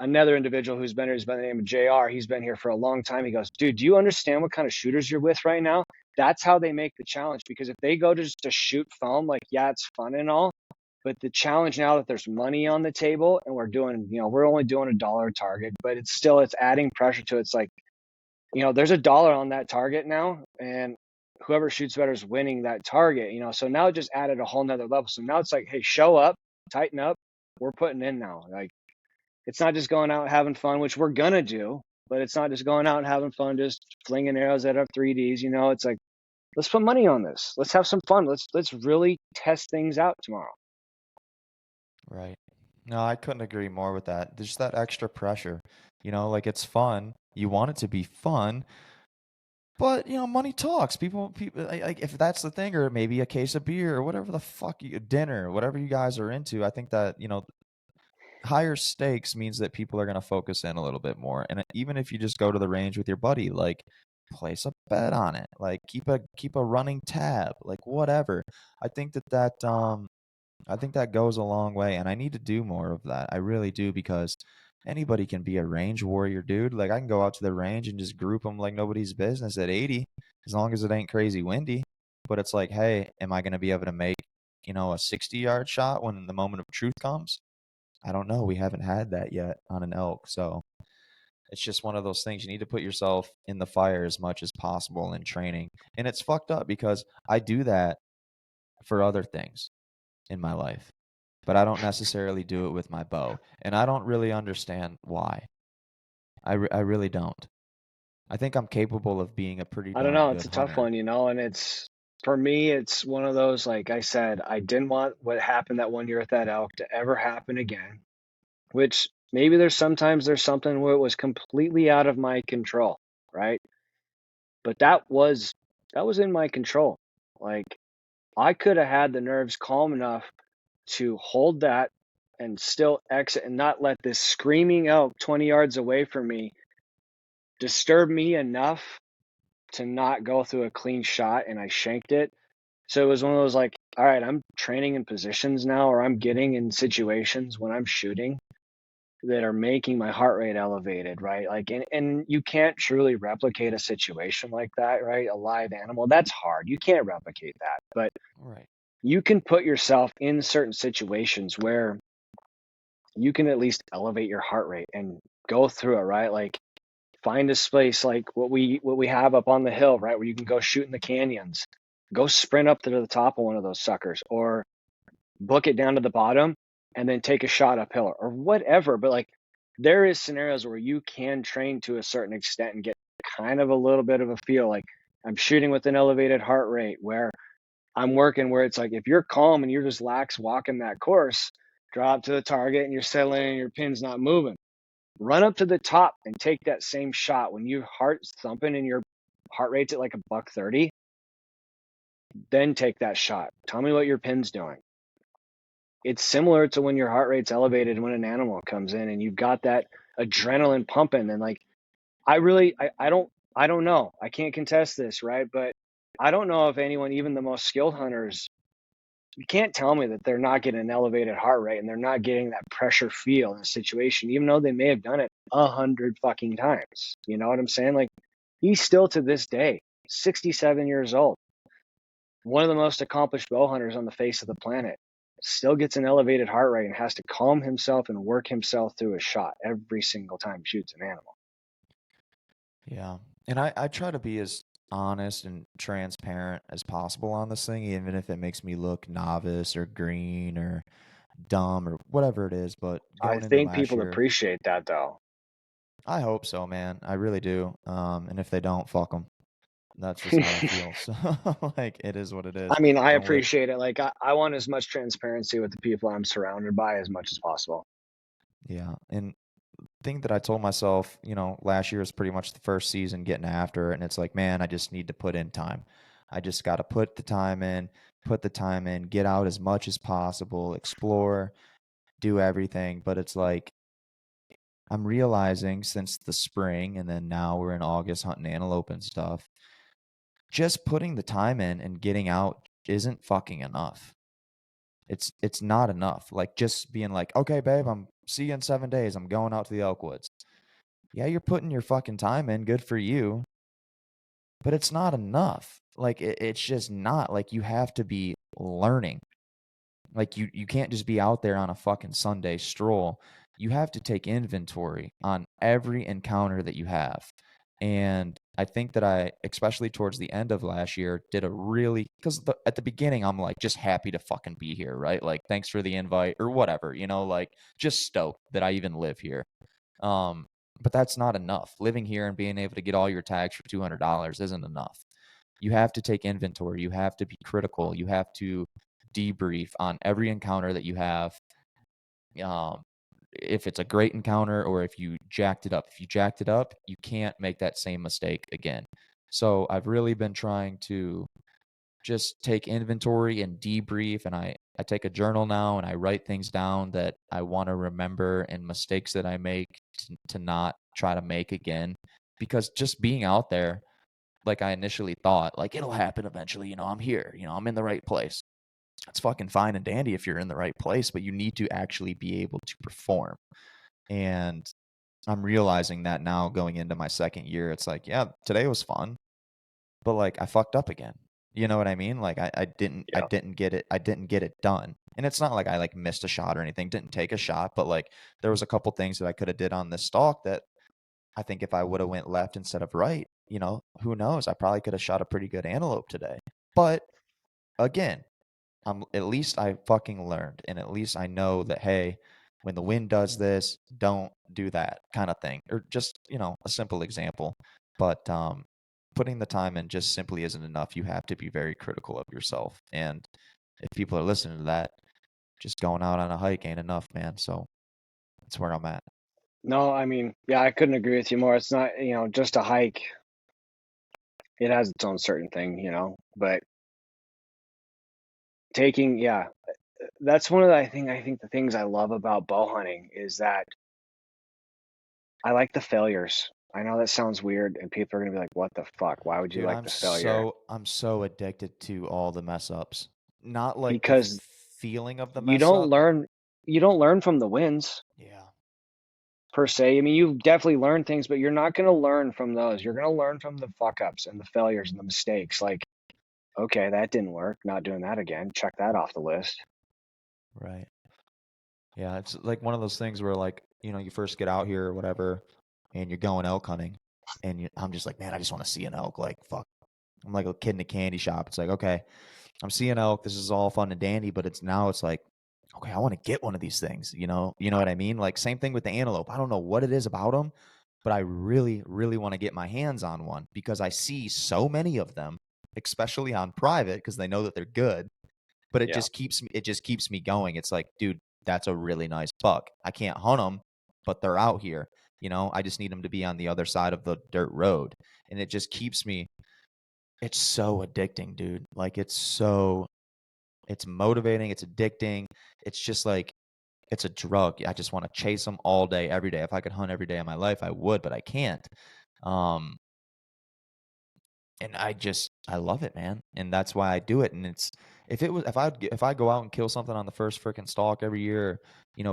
another individual who's been here, who's by the name of JR, he's been here for a long time. He goes, "Dude, do you understand what kind of shooters you're with right now? That's how they make the challenge. Because if they go to just to shoot foam, like, yeah, it's fun and all, but the challenge now that there's money on the table and we're only doing $1 target, but it's adding pressure to it. It's like, there's $1 on that target now, and whoever shoots better is winning that target. So now it just added a whole nother level. So now it's like, hey, show up, tighten up. We're putting in now. Like, it's not just going out and having fun, which we're gonna do, but it's not just going out and having fun, just flinging arrows at our 3Ds. It's like, let's put money on this. Let's have some fun. Let's really test things out tomorrow. Right. No, I couldn't agree more with that. There's that extra pressure. Like it's fun. You want it to be fun, but money talks. People, like if that's the thing, or maybe a case of beer, or whatever the fuck dinner, whatever you guys are into. I think that higher stakes means that people are going to focus in a little bit more. And even if you just go to the range with your buddy, like place a bet on it. Like keep a running tab, like whatever. I think I think that goes a long way, and I need to do more of that. I really do because anybody can be a range warrior, dude. Like I can go out to the range and just group them like nobody's business at 80, as long as it ain't crazy windy. But it's like, hey, am I going to be able to make, a 60-yard shot when the moment of truth comes? I don't know. We haven't had that yet on an elk, so it's just one of those things. You need to put yourself in the fire as much as possible in training, and it's fucked up because I do that for other things in my life, but I don't necessarily do it with my bow, and I don't really understand why. I really don't. I think I'm capable of being a pretty I don't darn know. It's good a tough hunter. one, and for me, it's one of those, like I said, I didn't want what happened that one year with that elk to ever happen again, which maybe there's something where it was completely out of my control, right? But that was in my control. Like I could have had the nerves calm enough to hold that and still exit and not let this screaming elk 20 yards away from me disturb me enough to not go through a clean shot, and I shanked it. So it was one of those, like, all right, I'm training in positions now, or I'm getting in situations when I'm shooting that are making my heart rate elevated, right? Like, and you can't truly replicate a situation like that, right? A live animal, that's hard. You can't replicate that, but Right. you can put yourself in certain situations where you can at least elevate your heart rate and go through it, right? Like find a space like what we have up on the hill, right, where you can go shoot in the canyons. Go sprint up to the top of one of those suckers, or book it down to the bottom and then take a shot uphill or whatever. But like there is scenarios where you can train to a certain extent and get kind of a little bit of a feel like I'm shooting with an elevated heart rate, where I'm working where it's like if you're calm and you're just lax walking that course, drop to the target and you're settling and your pin's not moving. Run up to the top and take that same shot when your heart's thumping and your heart rate's at like a buck 30. Then take that shot. Tell me what your pin's doing. It's similar to when your heart rate's elevated when an animal comes in and you've got that adrenaline pumping. And like I don't know. I can't contest this, right? But I don't know if anyone, even the most skilled hunters, you can't tell me that they're not getting an elevated heart rate and they're not getting that pressure feel in a situation, even though they may have done it 100 fucking times. You know what I'm saying? Like he's still to this day 67 years old, one of the most accomplished bow hunters on the face of the planet, still gets an elevated heart rate and has to calm himself and work himself through a shot every single time he shoots an animal. Yeah. And I try to be as honest and transparent as possible on this thing, even if it makes me look novice or green or dumb or whatever it is. But I going into think last people year, appreciate that though. I hope so, man. I really do. And if they don't, fuck them. That's just how I feel. So, like, it is what it is. I mean, I Don't let, appreciate it. Like, I want as much transparency with the people I'm surrounded by as much as possible. yeah. And thing that I told myself, last year was pretty much the first season getting after it. And it's like, man, I just need to put in time. I just got to put the time in, get out as much as possible, explore, do everything. But it's like, I'm realizing since the spring and then now we're in August hunting antelope and stuff, just putting the time in and getting out isn't fucking enough. It's not enough. Like just being like, okay, babe, I'm see you in 7 days. I'm going out to the elk woods. Yeah, you're putting your fucking time in. Good for you. But it's not enough. Like it's just not. Like you have to be learning. Like you can't just be out there on a fucking Sunday stroll. You have to take inventory on every encounter that you have. And I think that I, especially towards the end of last year, did a really because at the beginning I'm like just happy to fucking be here, right? Like thanks for the invite or whatever, like just stoked that I even live here. Um, but that's not enough. Living here and being able to get all your tags for $200 isn't enough. You have to take inventory. You have to be critical. You have to debrief on every encounter that you have. Um, if it's a great encounter or if you jacked it up. If you jacked it up, you can't make that same mistake again. So I've really been trying to just take inventory and debrief, and I take a journal now and I write things down that I want to remember and mistakes that I make to not try to make again. Because just being out there, like I initially thought. Like, it'll happen eventually, I'm here, I'm in the right place. It's fucking fine and dandy if you're in the right place, but you need to actually be able to perform. And I'm realizing that now going into my second year. It's like, yeah, today was fun, but like I fucked up again. You know what I mean? Like I Yeah. didn't get it done. And it's not like I like missed a shot or anything, didn't take a shot, but like there was a couple things that I could have did on this stalk that I think if I would have went left instead of right, who knows? I probably could have shot a pretty good antelope today. But again, at least I fucking learned, and at least I know that, hey, when the wind does this, don't do that kind of thing, or just a simple example. But putting the time in just simply isn't enough. You have to be very critical of yourself, and if people are listening to that, just going out on a hike ain't enough, man. So that's where I'm at. No, I mean, yeah, I couldn't agree with you more. It's not, just a hike. It has its own certain thing, but taking, yeah, that's one of the, I think the things I love about bow hunting is that I like the failures. I know that sounds weird and people are going to be like, what the fuck? Why would you Dude, like the failure? I'm so addicted to all the mess ups. Not like the Because feeling of the you mess don't up. learn you don't learn from the wins Yeah. per se. I mean, you definitely learn things, but you're not going to learn from those. You're going to learn from the fuck ups and the failures and the mistakes. Like, okay, that didn't work. Not doing that again. Check that off the list. Right. Yeah, it's like one of those things where like, you first get out here or whatever and you're going elk hunting and I'm just like, man, I just want to see an elk. Like, fuck. I'm like a kid in a candy shop. It's like, okay, I'm seeing elk. This is all fun and dandy, but it's like, okay, I want to get one of these things, You know what I mean? Like same thing with the antelope. I don't know what it is about them, but I really, really want to get my hands on one because I see so many of them, especially on private because they know that they're good, but Yeah. it just keeps me going. It's like, dude, that's a really nice buck. I can't hunt them, but they're out here. I just need them to be on the other side of the dirt road, and it just keeps me. It's so addicting, dude. Like it's motivating. It's addicting. It's just like it's a drug. I just want to chase them all day, every day. If I could hunt every day of my life, I would, but I can't. Um, and I love it, man, and that's why I do it. And it's if I go out and kill something on the first freaking stalk every year,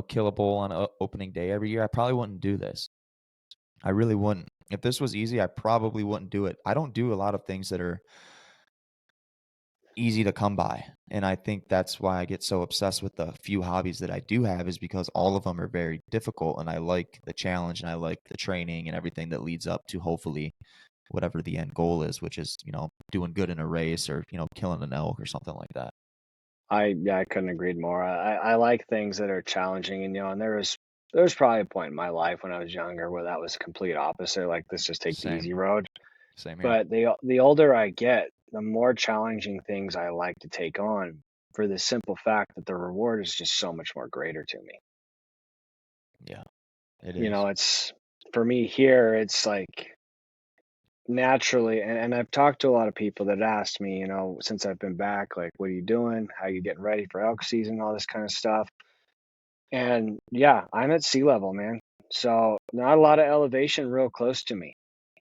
kill a bull on opening day every year, I probably wouldn't do this. I really wouldn't. If this was easy, I probably wouldn't do it. I don't do a lot of things that are easy to come by, and I think that's why I get so obsessed with the few hobbies that I do have is because all of them are very difficult, and I like the challenge and I like the training and everything that leads up to hopefully whatever the end goal is, which is, doing good in a race or, killing an elk or something like that. Yeah, I couldn't agree more. I like things that are challenging, and and there was probably a point in my life when I was younger where that was the complete opposite. Like, let's just take the Same. easy road. Same here. But the older I get, the more challenging things I like to take on for the simple fact that the reward is just so much more greater to me. Yeah, it is. It's for me here, it's like naturally, and I've talked to a lot of people that asked me, since I've been back, like, what are you doing? How are you getting ready for elk season? All this kind of stuff. And yeah, I'm at sea level, man. So not a lot of elevation real close to me.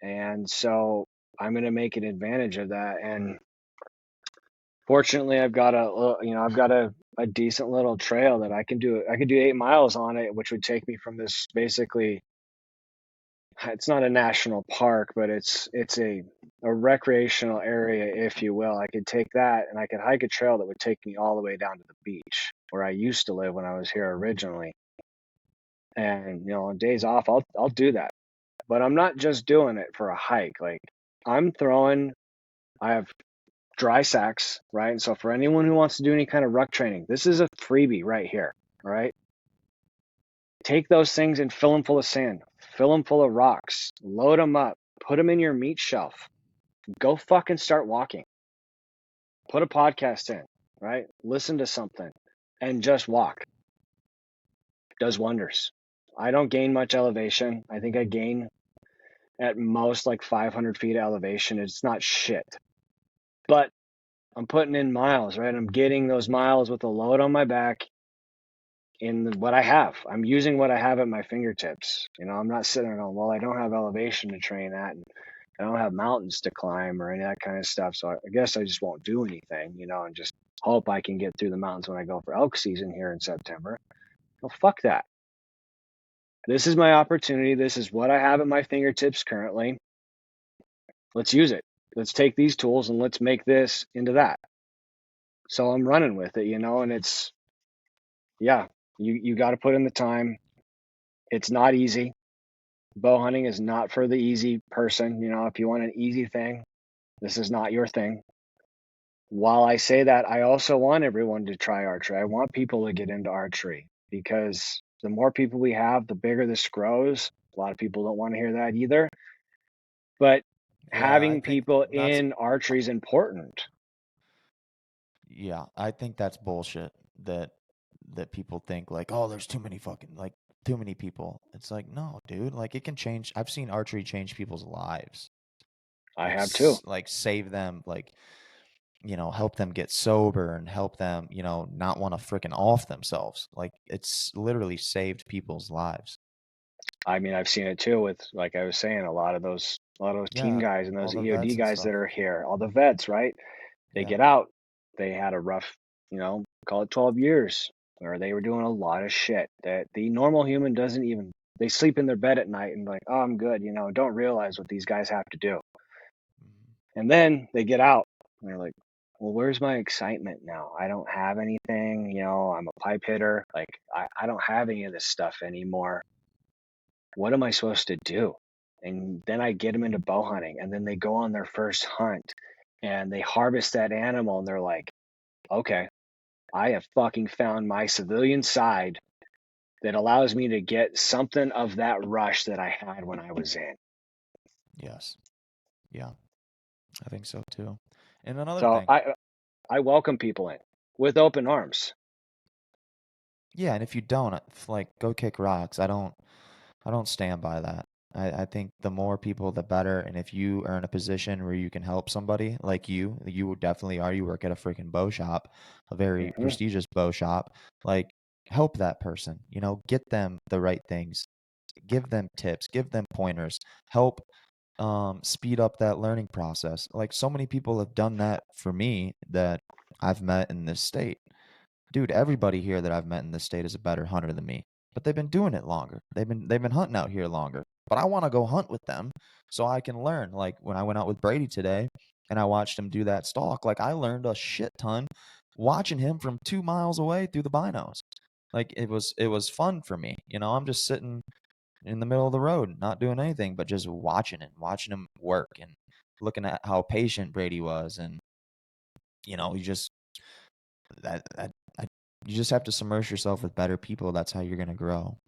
And so I'm going to make an advantage of that. And fortunately, I've got a decent little trail that I can do. I could do 8 miles on it, which would take me from this basically. It's not a national park, but it's a recreational area, if you will. I could take that and I could hike a trail that would take me all the way down to the beach where I used to live when I was here originally. And on days off, I'll do that. But I'm not just doing it for a hike. Like, I'm throwing. I have dry sacks, right? And so for anyone who wants to do any kind of ruck training, this is a freebie right here, all right? Take those things and fill them full of sand, fill them full of rocks, load them up, put them in your meat shelf. Go fucking start walking. Put a podcast in, right? Listen to something and just walk. Does wonders. I don't gain much elevation. I think I gain at most like 500 feet of elevation. It's not shit. But I'm putting in miles, right? I'm getting those miles with a load on my back in what I have. I'm using what I have at my fingertips. I'm not sitting there going, well, I don't have elevation to train at. I don't have mountains to climb or any of that kind of stuff. So I guess I just won't do anything, and just hope I can get through the mountains when I go for elk season here in September. Well, fuck that. This is my opportunity. This is what I have at my fingertips currently. Let's use it. Let's take these tools and let's make this into that. So I'm running with it, and it's, yeah, you got to put in the time. It's not easy. Bow hunting is not for the easy person. If you want an easy thing, this is not your thing. While I say that, I also want everyone to try archery. I want people to get into archery because the more people we have, the bigger this grows. A lot of people don't want to hear that either. But Yeah, I having think people that's in archery is important. yeah, I think that's bullshit that people think like, oh, there's too many fucking like too many people. It's like, no, dude, like it can change. I've seen archery change people's lives. I Like have too. like save them, like help them get sober and help them, not want to freaking off themselves. Like it's literally saved people's lives. I mean, I've seen it too with, like I was saying, a lot of those team Yeah, guys and all those the EOD vets and guys that stuff. are here, all the vets, right? They Yeah. get out. They had a rough, call it 12 years, where they were doing a lot of shit that the normal human doesn't even. They sleep in their bed at night and like, oh, I'm good, don't realize what these guys have to do. Mhm. And then they get out and they're like, well, where's my excitement now? I don't have anything, I'm a pipe hitter. Like, I don't have any of this stuff anymore. What am I supposed to do? And then I get them into bow hunting, and then they go on their first hunt and they harvest that animal, and they're like, okay, I have fucking found my civilian side that allows me to get something of that rush that I had when I was in. Yes. Yeah, I think so too. And another So thing, I welcome people in with open arms. yeah, and if you don't, like go kick rocks. I don't stand by that. I think the more people, the better. And if you are in a position where you can help somebody, like you definitely are. You work at a freaking bow shop, a very Hmm. prestigious bow shop. Like, help that person. Get them the right things. Give them tips. Give them pointers. Help speed up that learning process. Like so many people have done that for me that I've met in this state. Dude, everybody here that I've met in this state is a better hunter than me. But they've been doing it longer. They've been hunting out here longer. But I want to go hunt with them so I can learn. Like when I went out with Brady today and I watched him do that stalk, like I learned a shit ton watching him from 2 miles away through the binos. Like it was fun for me. I'm just sitting in the middle of the road, not doing anything but just watching it, watching him work and looking at how patient Brady was and you just that you just have to submerge yourself with better people. That's how you're gonna grow.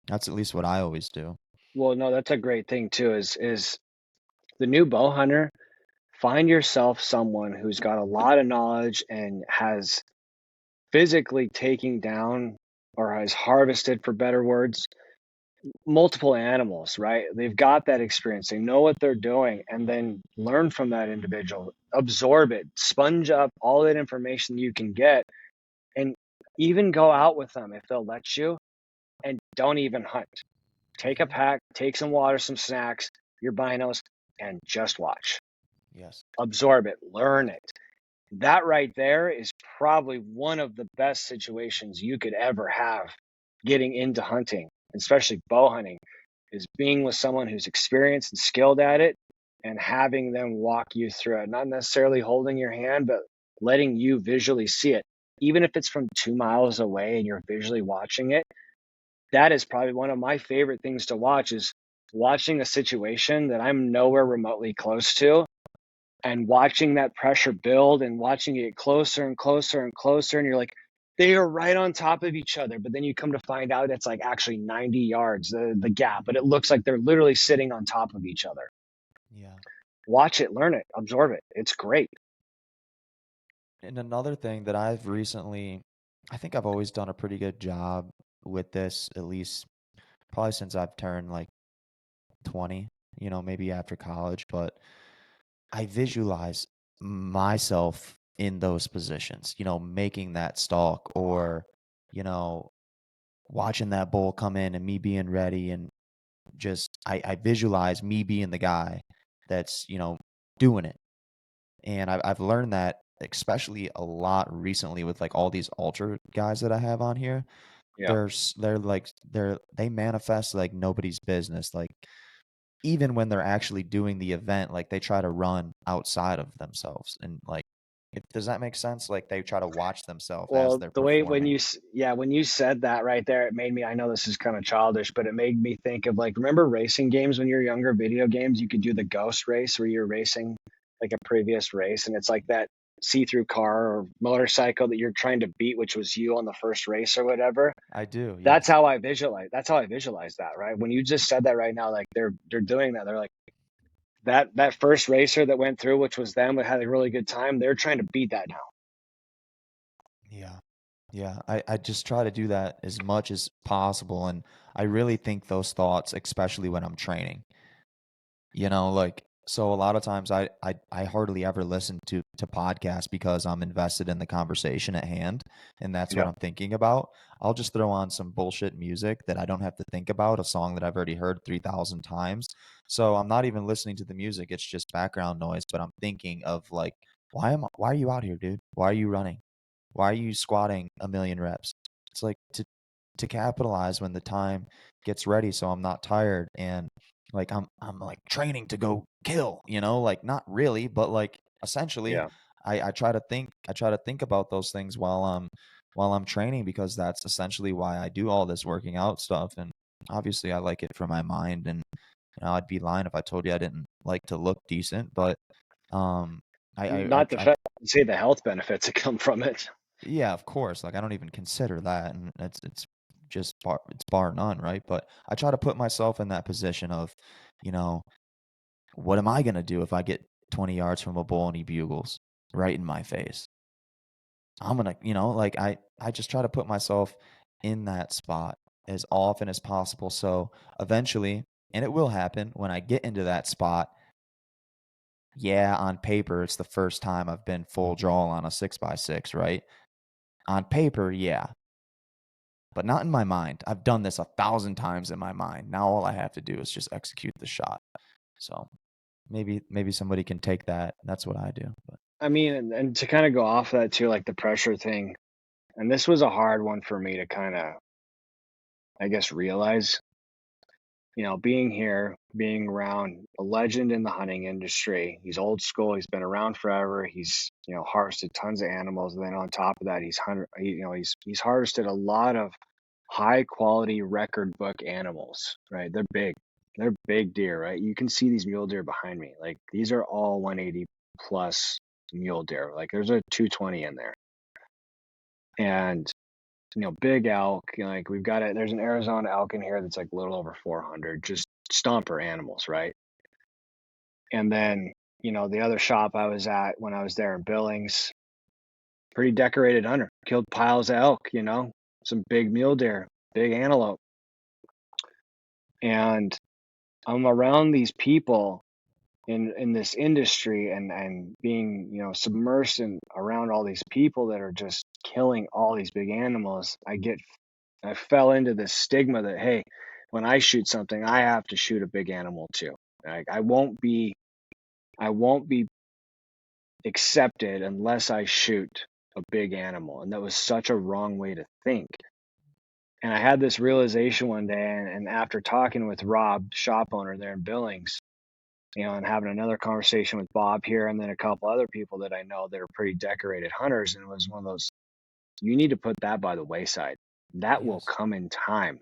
That's at least what I always do. Well, no, that's a great thing too. Is the new bow hunter, find yourself someone who's got a lot of knowledge and has physically taken down or has harvested, for better words, multiple animals, right? They've got that experience. They know what they're doing, and then learn from that individual, absorb it, sponge up all that information you can get, and even go out with them if they'll let you, and don't even hunt. Take a Hmm. pack, take some water, some snacks, your binos, and just watch. Yes. Absorb it, learn it. That right there is probably one of the best situations you could ever have getting into hunting, especially bow hunting, is being with someone who's experienced and skilled at it and having them walk you through it. Not necessarily holding your hand, but letting you visually see it. Even if it's from 2 miles away and you're visually watching it, that is probably one of my favorite things to watch is watching a situation that I'm nowhere remotely close to and watching that pressure build and watching it get closer and closer and closer. And you're like, they are right on top of each other. But then you come to find out it's like actually 90 yards, the gap, but it looks like they're literally sitting on top of each other. Yeah. Watch it, learn it, absorb it. It's great. And another thing that I think I've always done a pretty good job with this, at least probably since I've turned like 20, maybe after college, but I visualize myself in those positions, making that stalk or, you know, watching that bull come in and me being ready and just I visualize me being the guy that's, doing it. And I've learned that especially a lot recently with like all these ultra guys that I have on here. Yeah. They're like they manifest like nobody's business. Like even when they're actually doing the event, like they try to run outside of themselves and like does that make sense? Like they try to watch themselves as Well, they're the way when performing. you yeah, when you said that right there, it made me, I know this is kind of childish, but it made me think of like, remember racing games when you're younger, video games, you could do the ghost race where you're racing like a previous race, and it's like that see-through car or motorcycle that you're trying to beat, which was you on the first race or whatever. I do, That's yes. how I visualize. That's how I visualize that, right? When you just said that right now, like they're doing that. They're like that first racer that went through, which was them, that had a really good time. They're trying to beat that now. Yeah. Yeah. I just try to do that as much as possible. And I really think those thoughts, especially when I'm training. Like so a lot of times I hardly ever listen to podcasts because I'm invested in the conversation at hand and that's what Yeah. I'm thinking about. I'll just throw on some bullshit music that I don't have to think about, a song that I've already heard 3,000 times. So I'm not even listening to the music, it's just background noise, but I'm thinking of like why are you out here, dude? Why are you running? Why are you squatting a million reps? It's like to capitalize when the time gets ready so I'm not tired and like I'm like training to go kill, like not really, but like essentially Yeah. I try to think about those things while I'm training because that's essentially why I do all this working out stuff. And obviously I like it for my mind, and I'd be lying if I told you I didn't like to look decent, but um Not the fact say the health benefits that come from it. yeah, of course. Like I don't even consider that, and it's just bar none, right? But I try to put myself in that position of, you know, what am I gonna do if I get 20 yards from a bull and he bugles right in my face? I'm gonna, like I just try to put myself in that spot as often as possible. So eventually, and it will happen when I get into that spot. Yeah, on paper, it's the first time I've been full draw on a 6x6, right? On paper, yeah, but not in my mind. I've done this 1,000 times in my mind. Now all I have to do is just execute the shot. So maybe somebody can take that. That's what I do. But I mean, and to kind of go off that too, like the pressure thing, and this was a hard one for me to kind of, I guess, realize. Being here, being around a legend in the hunting industry. He's old school. He's been around forever. He's harvested tons of animals, and then on top of that, he's harvested a lot of high quality record book animals. Right? They're big. They're big deer. Right? You can see these mule deer behind me. Like these are all 180 plus mule deer. Like there's a 220 in there, and big elk. Like we've got it. There's an Arizona elk in here that's like a little over 400, just stomper animals, right? And then, the other shop I was at when I was there in Billings, pretty decorated hunter, killed piles of elk, some big mule deer, big antelope. And I'm around these people in this industry and being, submersed in around all these people that are just killing all these big animals. I fell into this stigma that, hey, when I shoot something, I have to shoot a big animal too. Like I won't be accepted unless I shoot a big animal. And that was such a wrong way to think. And I had this realization one day, and after talking with Rob, shop owner there in Billings, and having another conversation with Bob here, and then a couple other people that I know that are pretty decorated hunters, and it was one of those, you need to put that by the wayside. That will yes, come in time.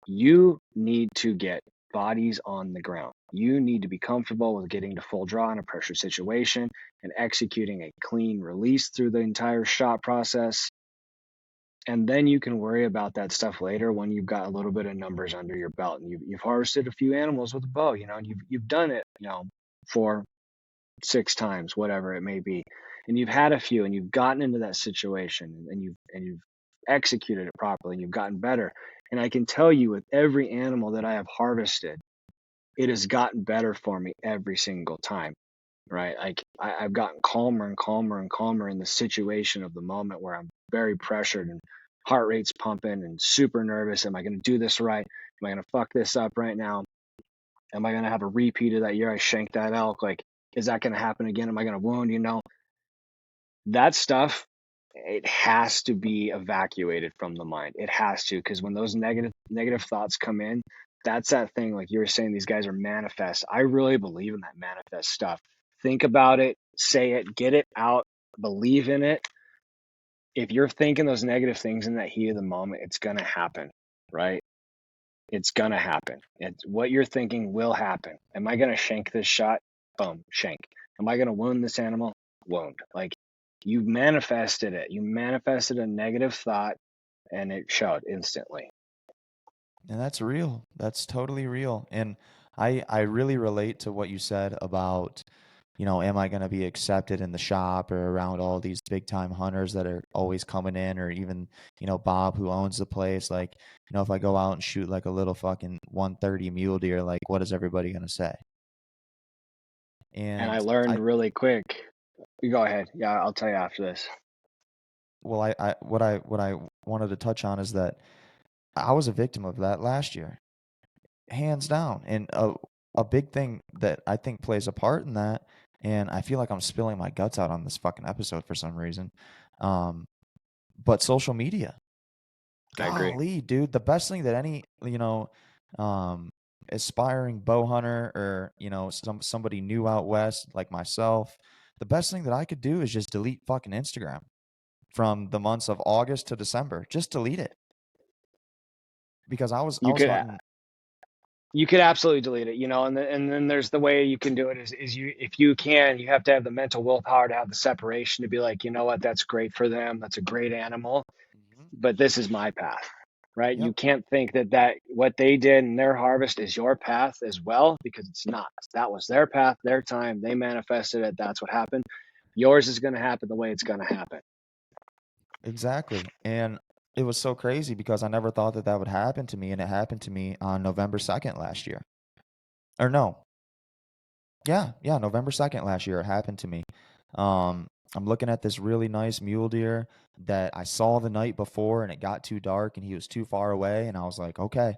You need to get bodies on the ground. You need to be comfortable with getting to full draw in a pressure situation and executing a clean release through the entire shot process. And then you can worry about that stuff later when you've got a little bit of numbers under your belt and you've harvested a few animals with a bow, and you've done it, 4, 6 times, whatever it may be, and you've had a few and you've gotten into that situation and you've executed it properly and you've gotten better. And I can tell you with every animal that I have harvested, it has gotten better for me every single time, right? Like I've gotten calmer and calmer and calmer in the situation of the moment where I'm very pressured and heart rate's pumping and super nervous. Am I going to do this right? Am I going to fuck this up right now? Am I going to have a repeat of that year I shanked that elk? Like, is that going to happen again? Am I going to wound? That stuff, it has to be evacuated from the mind. It has to, because when those negative thoughts come in, that's that thing. Like you were saying, these guys are manifest. I really believe in that manifest stuff. Think about it, say it, get it out, believe in it. If you're thinking those negative things in that heat of the moment, it's going to happen, right? It's going to happen. It's what you're thinking will happen. Am I going to shank this shot? Boom, shank. Am I going to wound this animal? Wound. Like, you manifested it. You manifested a negative thought and it showed instantly. And that's real. That's totally real. And I really relate to what you said about, am I going to be accepted in the shop or around all these big time hunters that are always coming in, or even, Bob who owns the place. Like, if I go out and shoot like a little fucking 130 mule deer, like what is everybody going to say? And I And learned I, really quick. You go ahead. Yeah, I'll tell you after this. well, what I wanted to touch on is that I was a victim of that last year, hands down. And a big thing that I think plays a part in that, and I feel like I'm spilling my guts out on this fucking episode for some reason. But social media, I agree. golly, dude, the best thing that any, um, aspiring bow hunter or, somebody new out west like myself, the best thing that I could do is just delete fucking Instagram from the months of August to December. Just delete it because I You was could hunting. you could absolutely delete it, and then there's the way you can do it is you, if you can, you have to have the mental willpower to have the separation to be like, you know what, that's great for them, that's a great animal, Mhm. but this is my path, right? You Yep, can't think that what they did in their harvest is your path as well, because it's not. That was their path, their time, they manifested it, that's what happened. Yours is going to happen the way it's going to happen. exactly. And it was so crazy because I never thought that that would happen to me, and it happened to me on November 2nd last year. Or no, yeah, November 2nd last year it happened to me. I'm looking at this really nice mule deer that I saw the night before, and it got too dark and he was too far away, and I was like, "Okay,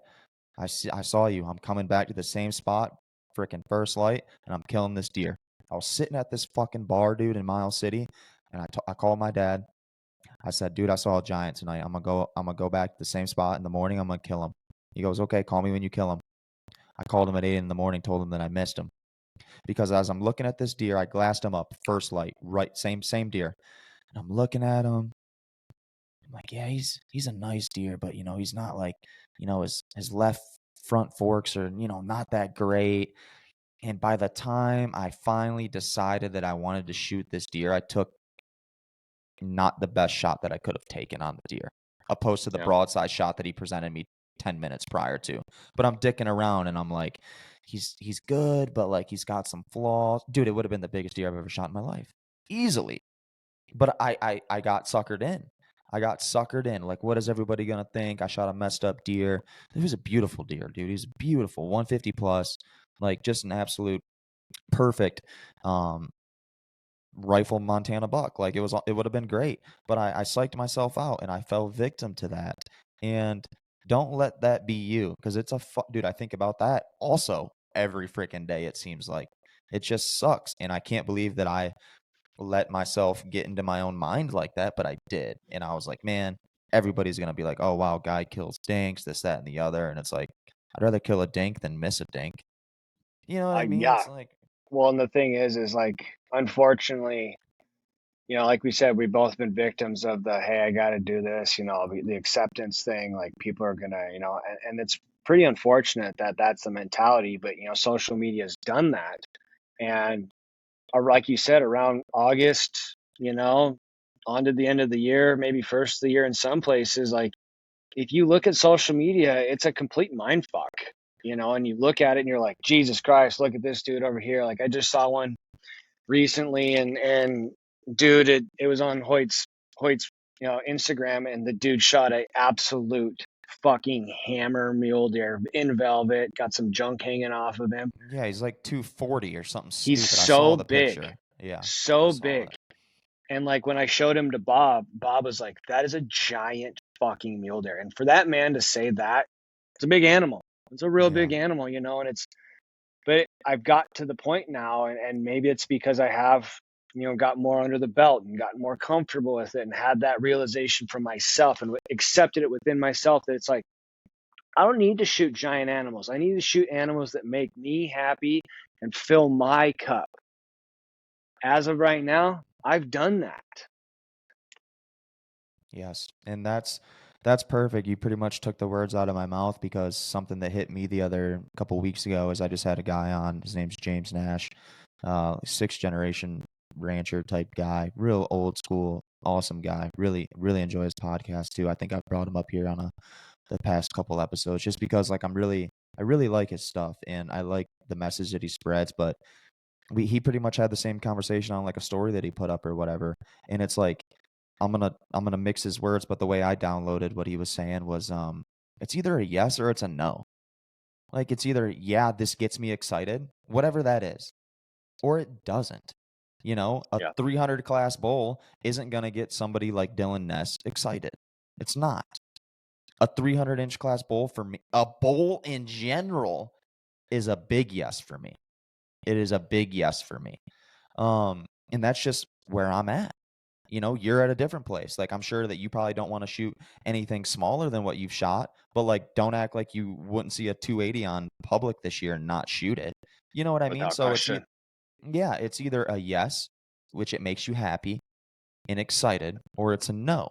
I saw you. I'm coming back to the same spot, freaking first light, and I'm killing this deer." I was sitting at this fucking bar, dude, in Miles City, and I called my dad. I said, "Dude, I saw a giant tonight. I'm gonna go back to the same spot in the morning. I'm gonna kill him." He goes, "Okay, call me when you kill him." I called him at 8 in the morning, told him that I missed him. Because as I'm looking at this deer, I glassed him up first light, right, same deer. And I'm looking at him. I'm like, yeah, he's a nice deer, but he's not like, his left front forks are, not that great. And by the time I finally decided that I wanted to shoot this deer, I took not the best shot that I could have taken on the deer, opposed to the Yeah. broadside shot that he presented me 10 minutes prior to. But I'm dicking around and I'm like, he's good, but like he's got some flaws. Dude, it would have been the biggest deer I've ever shot in my life. Easily. But I got suckered in. I got suckered in. Like, what is everybody gonna think? I shot a messed up deer. It was a beautiful deer, dude. He's beautiful, 150 plus, like just an absolute perfect um rifle Montana buck. Like it would have been great, but I psyched myself out and I fell victim to that. And don't let that be you, because it's dude. I think about that also every freaking day. It seems like it just sucks, and I can't believe that I let myself get into my own mind like that, but I did. And I was like, man, everybody's gonna be like, oh wow, guy kills dinks, this, that, and the other. And it's like, I'd rather kill a dink than miss a dink. You know what I mean? Yeah. It's like, Well, and the thing is like, unfortunately, like we said, we've both been victims of the, hey, I got to do this, the acceptance thing. Like, people are gonna, and it's pretty unfortunate that that's the mentality. But social media has done that, and like you said, around August, on to the end of the year, maybe first of the year in some places. Like, if you look at social media, it's a complete mind fuck. And you look at it and you're like, Jesus Christ, look at this dude over here. Like, I just saw one recently, and dude, it was on Hoyt's Instagram, and the dude shot a absolute fucking hammer mule deer in velvet, got some junk hanging off of him. yeah, he's like 240 or something He's stupid. I saw so the big, picture. Yeah, I so saw big. it. And like, when I showed him to Bob was like, that is a giant fucking mule deer. And for that man to say that, it's a big animal. It's a real Yeah. big animal, and it's But I've got to the point now, and maybe it's because I have, got more under the belt and gotten more comfortable with it and had that realization from myself and accepted it within myself that it's like, I don't need to shoot giant animals. I need to shoot animals that make me happy and fill my cup. As of right now, I've done that. Yes, and that's perfect. You pretty much took the words out of my mouth because something that hit me the other couple weeks ago is I just had a guy on. His name's James Nash, sixth generation rancher type guy, real old school, awesome guy. Really, really enjoy his podcast too. I think I've brought him up here on the past couple episodes just because like I really like his stuff and I like the message that he spreads. But he pretty much had the same conversation on like a story that he put up or whatever, and it's like I'm gonna mix his words, but the way I downloaded what he was saying was, it's either a yes or it's a no. Like it's either, yeah, this gets me excited, whatever that is, or it doesn't. You know, a Yeah. 300 class bowl isn't gonna get somebody like Dylan Ness excited. It's not. A 300-inch class bowl for me, a bowl in general is a big yes for me. It is a big yes for me. And that's just where I'm at. You know, you're at a different place. Like, I'm sure that you probably don't want to shoot anything smaller than what you've shot, but like, don't act like you wouldn't see a 280 on public this year and not shoot it. You know what I mean? Without So question. yeah, it's either a yes, which it makes you happy and excited, or it's a no.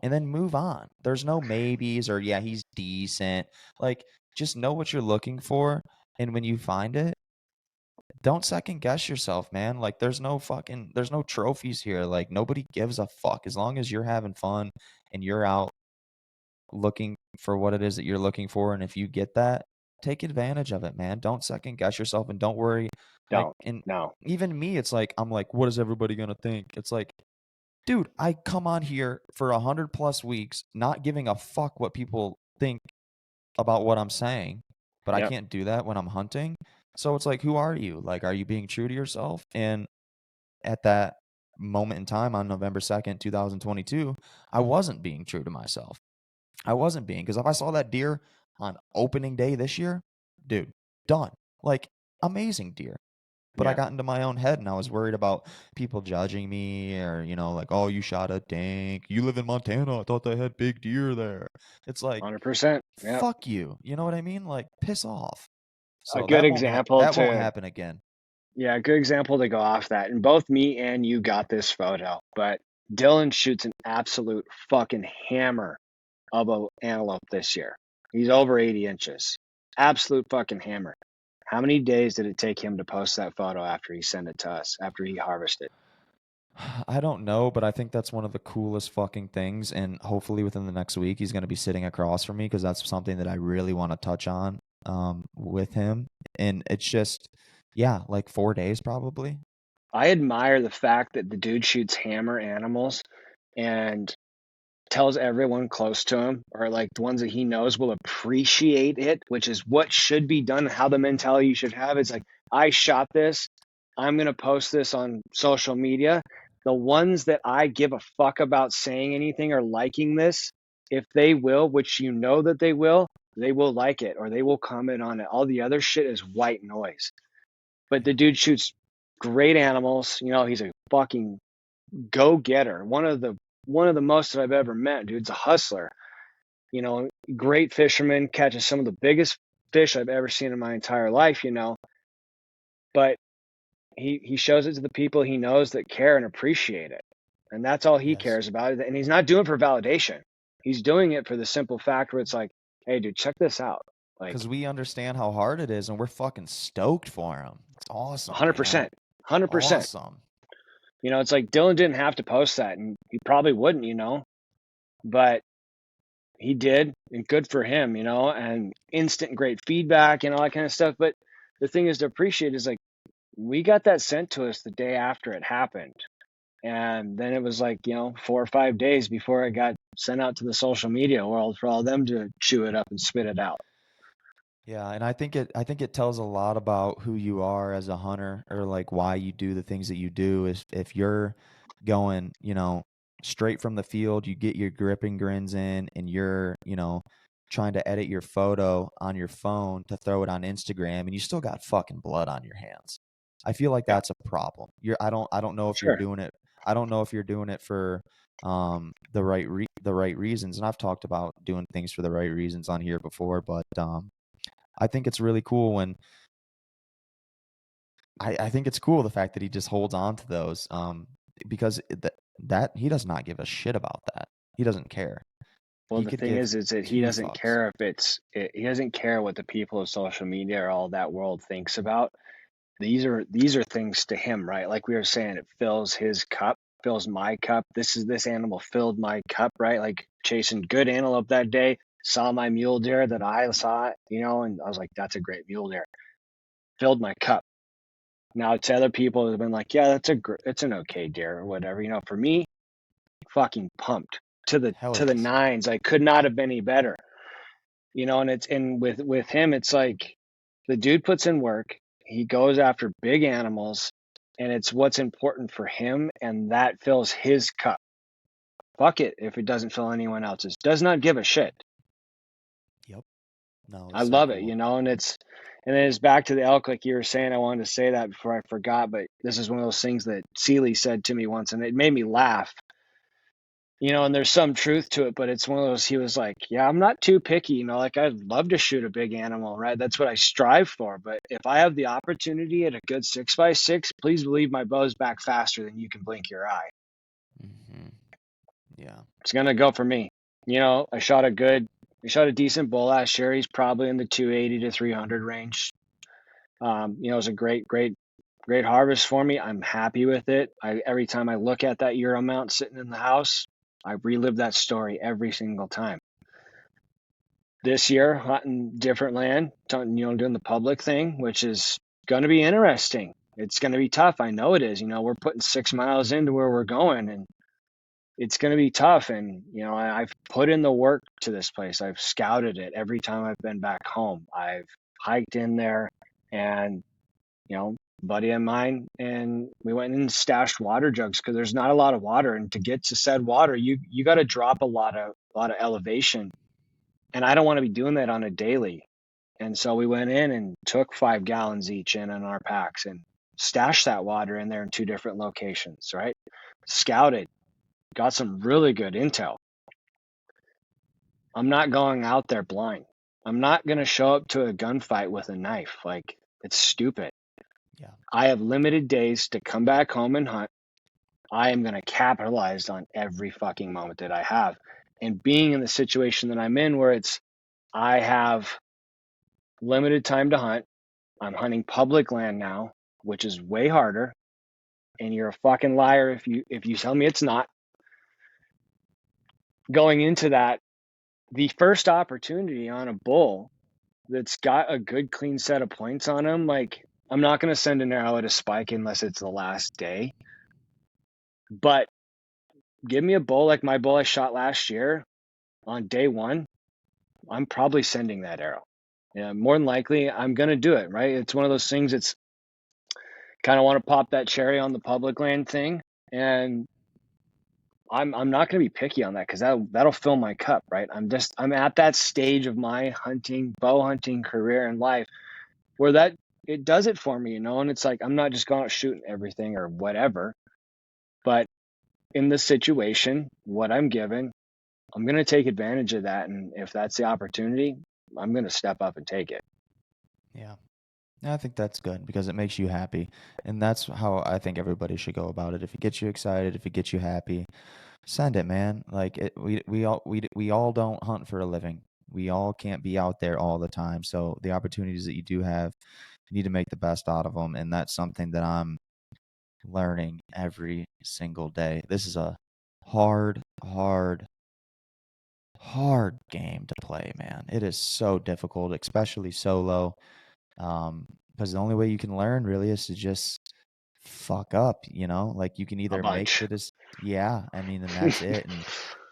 And then move on. There's no maybes or yeah, he's decent. Like, just know what you're looking for. And when you find it, don't second guess yourself, man. Like there's no trophies here. Like nobody gives a fuck as long as you're having fun and you're out looking for what it is that you're looking for. And if you get that, take advantage of it, man. Don't second guess yourself and don't worry. Like, Don't. and No. even me, it's like I'm like, what is everybody gonna think? It's like, dude, I come on here for 100+ weeks, not giving a fuck what people think about what I'm saying, but I Yep. can't do that when I'm hunting. So it's like, who are you? Like, are you being true to yourself? And at that moment in time on November 2nd, 2022, I wasn't being true to myself. I wasn't being, because if I saw that deer on opening day this year, dude, done. Like, amazing deer. But I Yeah. got into my own head and I was worried about people judging me or, like, oh, you shot a dank. You live in Montana. I thought they had big deer there. It's like, 100%. Yep. fuck you. You know what I mean? Like, piss off. A So good example that won't to happen again. Yeah, a good example to go off that. And both me and you got this photo, but Dylan shoots an absolute fucking hammer of a antelope this year. He's over 80 inches. Absolute fucking hammer. How many days did it take him to post that photo after he sent it to us, after he harvested? I don't know, but I think that's one of the coolest fucking things. And hopefully within the next week, he's going to be sitting across from me because that's something that I really want to touch on with him. And it's just, yeah, like 4 days probably. I admire the fact that the dude shoots hammer animals and tells everyone close to him, or like the ones that he knows will appreciate it, which is what should be done, how the mentality you should have. It's like, I shot this, I'm going to post this on social media. The ones that I give a fuck about saying anything or liking this, if they will, which you know that they will like it or they will comment on it. All the other shit is white noise. But the Yeah. dude shoots great animals. He's a fucking go getter. One of the most that I've ever met. Dude's a hustler. Great fisherman, catches some of the biggest fish I've ever seen in my entire life. But he shows it to the people he knows that care and appreciate it, and that's all he Yes. cares about. And he's not doing it for validation. He's doing it for the simple fact where it's like, hey, dude, check this out. Like, Because we understand how hard it is and we're fucking stoked for him. It's awesome, man. 100%, 100%. Awesome. It's like Dylan didn't have to post that, and he probably wouldn't, but he did, and good for him, and instant great feedback and all that kind of stuff. But the thing is to appreciate is like, we got that sent to us the day after it happened. And then it was like, 4 or 5 days before it got sent out to the social media world for all them to chew it up and spit it out. Yeah, and I think it tells a lot about who you are as a hunter or like why you do the things that you do. If you're going, straight from the field, you get your gripping grins in and you're, trying to edit your photo on your phone to throw it on Instagram, and you still got fucking blood on your hands. I feel like Yeah, that's a problem. I don't know if you're sure. doing it. I don't know if you're doing it for the right reasons. And I've talked about doing things for the right reasons on here before, but I think it's really cool when I think it's cool the fact that he just holds on to those because that he does not give a shit about that. He doesn't care. Well, He the could thing give is that he two doesn't fucks. care if he doesn't care what the people of social media or all that world thinks about. These are things to him, right? Like we were saying, it fills his cup, fills my cup. This animal filled my cup, right? Like chasing good antelope that day, saw my mule deer that I saw, and I was like, that's a great mule deer. Filled my cup. Now to other people have been like, yeah, it's an okay deer or whatever. For me, fucking pumped to the Hell to the yes. nines. I could not have been any better. And with him, it's like the dude puts in work. He goes after big animals, and it's what's important for him, and that fills his cup. Fuck it if it doesn't fill anyone else's. Does not give a shit. Yep. No, I it's so love it, cool. and then it's back to the elk, like you were saying. I wanted to say that before I forgot, but this is one of those things that Seeley said to me once, and it made me laugh. And there's some truth to it, but it's one of those, he was like, yeah, I'm not too picky, like I'd love to shoot a big animal, right? That's what I strive for. But if I have the opportunity at a good 6x6, please believe my bow's back faster than you can blink your eye. Hmm. Yeah. It's going to go for me. I shot a decent bull last year. He's probably in the 280 to 300 range. It was a great, great, great harvest for me. I'm happy with it. Every time I look at that Euro mount sitting in the house, I relive that story every single time. This year, hunting different land, doing the public thing, which is going to be interesting. It's going to be tough. I know it is. We're putting 6 miles into where we're going, and it's going to be tough. And, I've put in the work to this place. I've scouted it every time I've been back home. I've hiked in there, and, buddy of mine, and we went and stashed water jugs because there's not a lot of water. And to get to said water, you got to drop a lot of elevation, and I don't want to be doing that on a daily. And so we went in and took 5 gallons each in our packs and stashed that water in there in 2 different locations, right? Scouted, got some really good intel. I'm not going out there blind. I'm not going to show up to a gunfight with a knife. Like, it's stupid. Yeah. I have limited days to come back home and hunt. I am going to capitalize on every fucking moment that I have. And being in the situation that I'm in, where I have limited time to hunt. I'm hunting public land now, which is way harder. And you're a fucking liar if you tell me it's not. Going into that, the first opportunity on a bull that's got a good clean set of points on him, like, I'm not going to send an arrow at a spike unless it's the last day. But give me a bull like my bull I shot last year on day one, I'm probably sending that arrow. Yeah, more than likely, I'm going to do it, right? It's one of those things. It's kind of want to pop that cherry on the public land thing, and I'm not going to be picky on that because that'll fill my cup, right? I'm at that stage of my bow hunting career in life where that it does it for me, and it's like I'm not just going out shooting everything or whatever, but in this situation, what I'm given, I'm going to take advantage of that, and if that's the opportunity, I'm going to step up and take it. Yeah. I think that's good because it makes you happy. And that's how I think everybody should go about it. If it gets you excited, if it gets you happy, send it, man. Like we all don't hunt for a living. We all can't be out there all the time. So the opportunities that you do have, you need to make the best out of them. And that's something that I'm learning every single day. This is a hard, hard, hard game to play, man. It is so difficult, especially solo. Because the only way you can learn really is to just fuck up, like you can A either make bunch. yeah, I mean, and that's it. And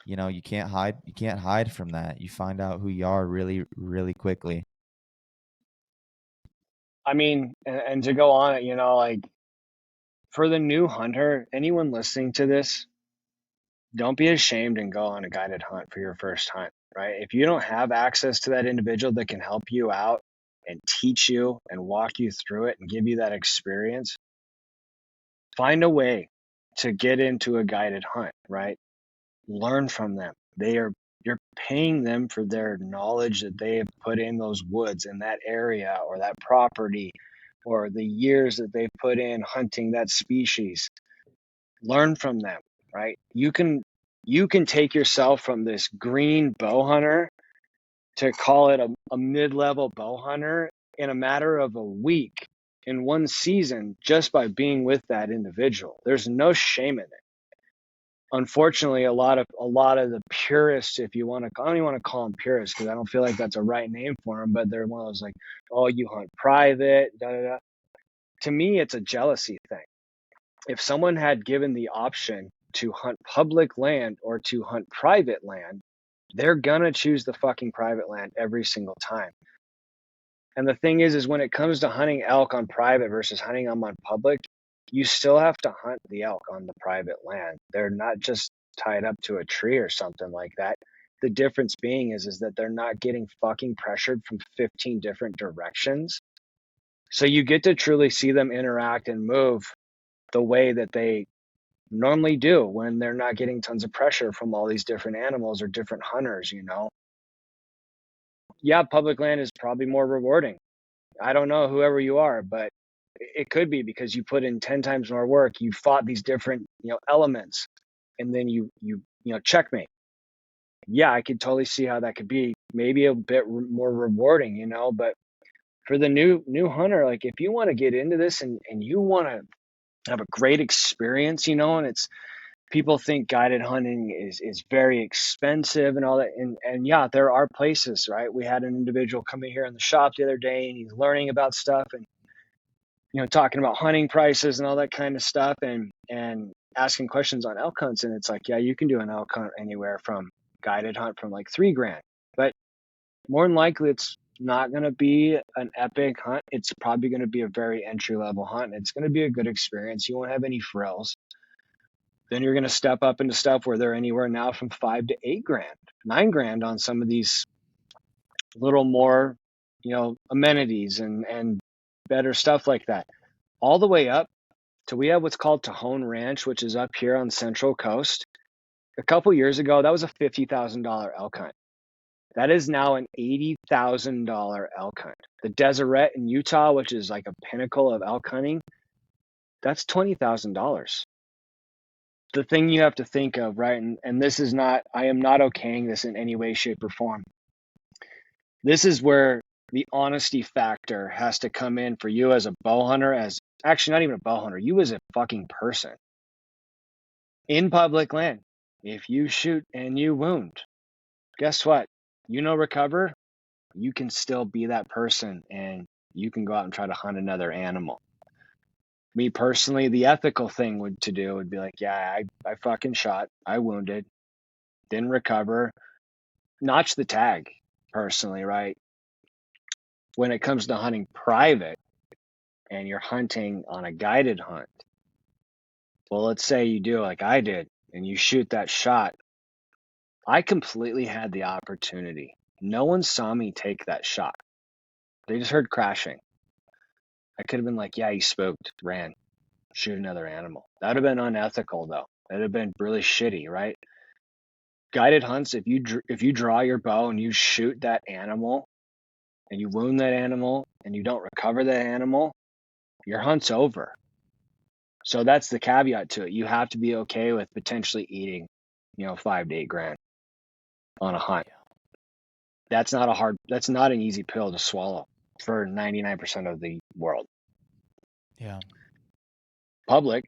you can't hide from that. You find out who you are really, really quickly. I mean, and to go on it, like, for the new hunter, anyone listening to this, don't be ashamed and go on a guided hunt for your first hunt. right? If you don't have access to that individual that can help you out and teach you and walk you through it and give you that experience, find a way to get into a guided hunt, right? Learn from them. You're paying them for their knowledge that they have put in those woods in that area or that property, or the years that they've put in hunting that species. Learn from them, right? You can take yourself from this green bow hunter to call it a mid-level bow hunter in a matter of a week, in one season, just by being with that individual. There's no shame in it. Unfortunately, a lot of the purists, if you want to, I don't even want to call them purists because I don't feel like that's a right name for them, but they're one of those like, oh, you hunt private, da da da. To me, it's a jealousy thing. If someone had given the option to hunt public land or to hunt private land, they're gonna choose the fucking private land every single time. And the thing is when it comes to hunting elk on private versus hunting them on public, you still have to hunt the elk on the private land. They're not just tied up to a tree or something like that. The difference being is that they're not getting fucking pressured from 15 different directions. So you get to truly see them interact and move the way that they normally do when they're not getting tons of pressure from all these different animals or different hunters, you know? Yeah, public land is probably more rewarding. I don't know whoever you are, but it could be because you put in 10 times more work. You fought these different, elements, and then you checkmate. Yeah, I could totally see how that could be maybe a bit more rewarding, but for the new hunter, like if you want to get into this and you want to have a great experience, and it's people think guided hunting is very expensive and all that. And yeah, there are places, right? We had an individual come in here in the shop the other day and he's learning about stuff and, talking about hunting prices and all that kind of stuff and asking questions on elk hunts. And it's like, yeah, you can do an elk hunt anywhere from guided hunt from like $3,000, but more than likely it's not going to be an epic hunt. It's probably going to be a very entry level hunt. It's going to be a good experience. You won't have any frills. Then you're going to step up into stuff where they're anywhere now from $5,000 to $8,000, $9,000 on some of these little more, amenities and better stuff like that. All the way up to we have what's called Tajon Ranch, which is up here on the Central Coast. A couple years ago, that was a $50,000 elk hunt. That is now an $80,000 elk hunt. The Deseret in Utah, which is like a pinnacle of elk hunting, that's $20,000. The thing you have to think of, right? And this is not, I am not okaying this in any way, shape, or form. This is where the honesty factor has to come in for you as a bow hunter, as actually not even a bow hunter, you as a fucking person. In public land, if you shoot and you wound, guess what? Recover, you can still be that person and you can go out and try to hunt another animal. Me personally, the ethical thing would be like, yeah, I fucking shot, I wounded, didn't recover, notch the tag personally, right? When it comes to hunting private and you're hunting on a guided hunt, well, let's say you do like I did and you shoot that shot. I completely had the opportunity. No one saw me take that shot. They just heard crashing. I could have been like, yeah, he spooked, ran, shoot another animal. That would have been unethical though. That would have been really shitty, right? Guided hunts, if you draw your bow and you shoot that animal and you wound that animal and you don't recover that animal, your hunt's over. So that's the caveat to it. You have to be okay with potentially eating, $5,000 to $8,000 on a hunt. That's not an easy pill to swallow for 99% of the world. Yeah. Public,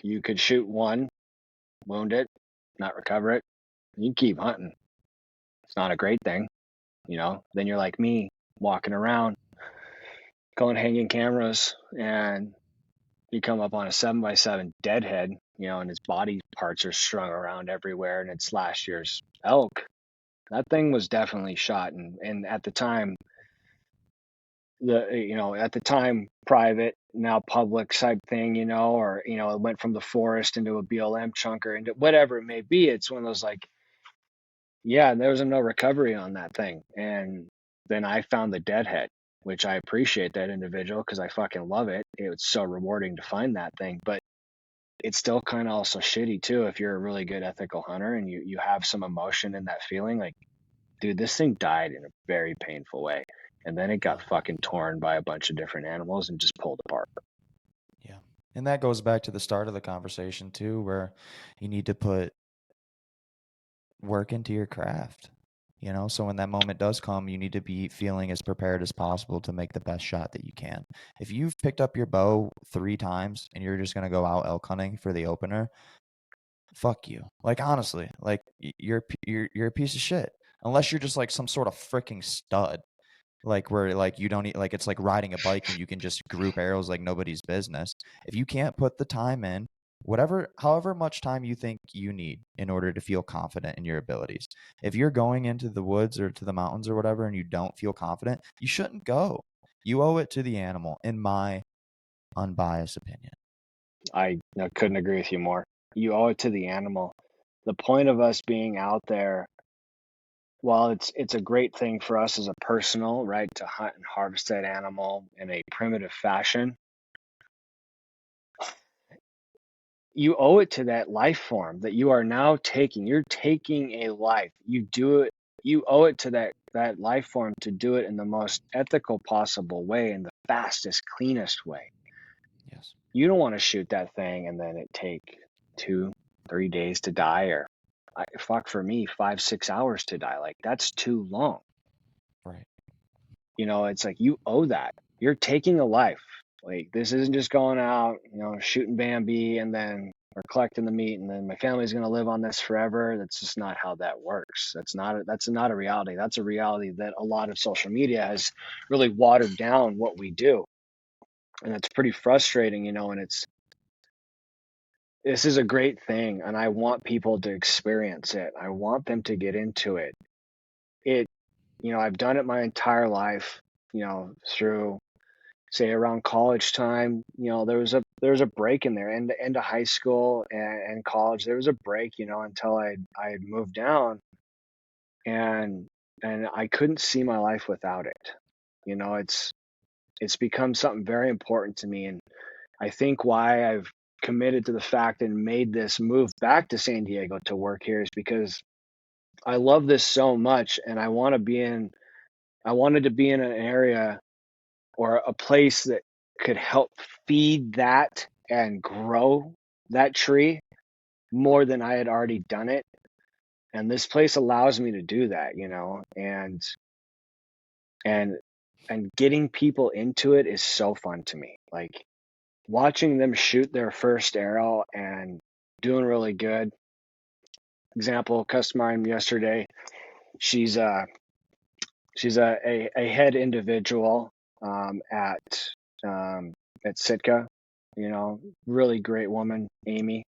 you could shoot one, wound it, not recover it. You keep hunting. It's not a great thing, Then you're like me, walking around, going hanging cameras, and you come up on a 7x7 deadhead, and his body parts are strung around everywhere, and it's last year's elk. That thing was definitely shot, and at the time, private, now public type thing, or it went from the forest into a BLM chunk or into whatever it may be. It's one of those like, Yeah, there was no recovery on that thing. And then I found the deadhead, which I appreciate that individual because I fucking love it. It was so rewarding to find that thing. But it's still kind of also shitty too if you're a really good ethical hunter and you have some emotion in that feeling. Like, dude, this thing died in a very painful way. And then it Yeah. got fucking torn by a bunch of different animals and just pulled apart. Yeah. And that goes back to the start of the conversation too, where you need to put work into your craft. You know, so when that moment does come, you need to be feeling as prepared as possible to make the best shot that you can. If you've picked up your bow 3 times and you're just going to go out elk hunting for the opener, fuck you. Like honestly, like you're a piece of shit. Unless you're just like some sort of freaking stud, like where like you don't like it's like riding a bike and you can just group arrows like nobody's business. If you can't put the time in, whatever however much time you think you need in order to feel confident in your abilities, if you're going into the woods or to the mountains or whatever and you don't feel confident, you shouldn't go. You owe it to the animal, in my unbiased opinion. I couldn't agree with you more. You owe it to the animal. The point of us being out there, while it's a great thing for us as a personal, right, to hunt and harvest that animal in a primitive fashion, you owe it to that life form that you are now taking. You're taking a life. You do it. You owe it to that life form to do it in the most ethical possible way, in the fastest, cleanest way. Yes. You don't want to shoot that thing and then it take 2, 3 days to die, or fuck for me, 5, 6 hours to die. Like that's too long. Right. It's like you owe that. You're taking a life. Like this isn't just going out, shooting Bambi and then we're collecting the meat and then my family's going to live on this forever. That's just not how that works. That's not a reality. That's a reality that a lot of social media has really watered down what we do. And it's pretty frustrating, and this is a great thing and I want people to experience it. I want them to get into it. It, I've done it my entire life, through say around college time. There was a break in there, and end of high school and college. There was a break, until I had moved down, and I couldn't see my life without it. It's become something very important to me, and I think why I've committed to the fact and made this move back to San Diego to work here is because I love this so much, and I wanted to be in an area or a place that could help feed that and grow that tree more than I had already done it. And this place allows me to do that, and getting people into it is so fun to me. Like watching them shoot their first arrow and doing really good. Example, customer yesterday, she's a head individual at Sitka, really great woman, Amy,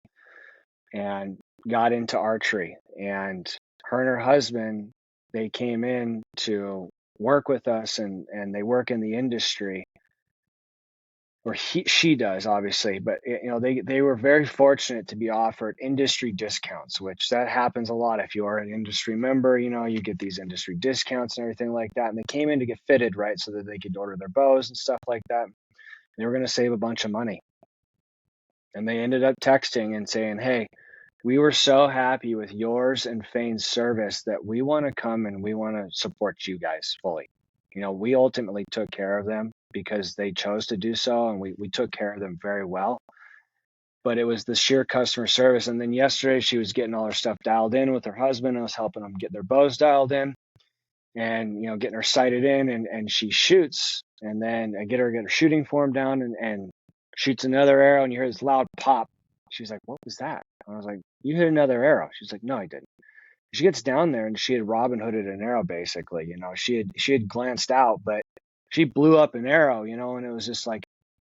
and got into archery. And her and her husband, they came in to work with us, and they work in the industry, or she does obviously, but they were very fortunate to be offered industry discounts, which that happens a lot. If you are an industry member, you get these industry discounts and everything like that. And they came in to get fitted, right, so that they could order their bows and stuff like that. They were going to save a bunch of money, and they ended up texting and saying, hey, we were so happy with yours and Fane's service that we want to come and we want to support you guys fully. We ultimately took care of them because they chose to do so, and we took care of them very well. But it was the sheer customer service. And then yesterday she was getting all her stuff dialed in with her husband. I was helping them get their bows dialed in and, getting her sighted in, and she shoots. And then I get her shooting form down and shoots another arrow, and you hear this loud pop. She's like, what was that? I was like, you hit another arrow. She's like, no, I didn't. She gets down there and she had Robin Hooded an arrow, basically. She had glanced out, but she blew up an arrow, and it was just like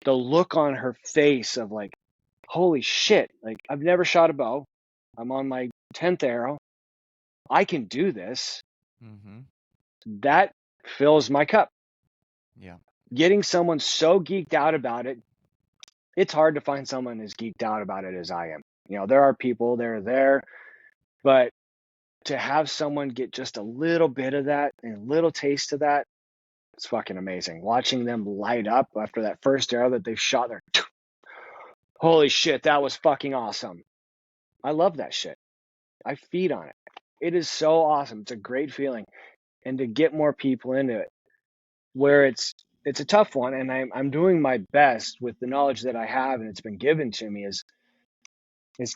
the look on her face of like, holy shit, like I've never shot a bow. I'm on my 10th arrow. I can do this. Mm-hmm. That fills my cup. Yeah. Getting someone so geeked out about it, it's hard to find someone as geeked out about it as I am. There are people that are there, but to have someone get just a little bit of that and a little taste of that, it's fucking amazing. Watching them light up after that first arrow that they've shot there. Holy shit, that was fucking awesome. I love that shit. I feed on it. It is so awesome. It's a great feeling. And to get more people into it, where it's a tough one, and I'm doing my best with the knowledge that I have and it's been given to me, is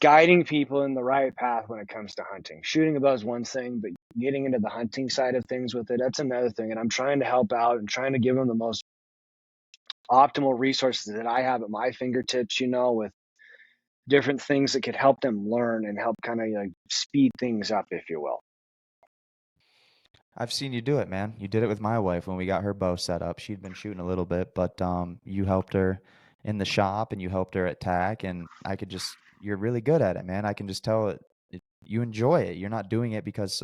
guiding people in the right path when it comes to hunting. Shooting a bow is one thing, but getting into the hunting side of things with it, that's another thing. And I'm trying to help out and trying to give them the most optimal resources that I have at my fingertips, with different things that could help them learn and help kind of like speed things up, if you will. I've seen you do it, man. You did it with my wife when we got her bow set up. She'd been shooting a little bit, but you helped her in the shop and you helped her at tack, and I could just you're really good at it, man. I can just tell you enjoy it. You're not doing it because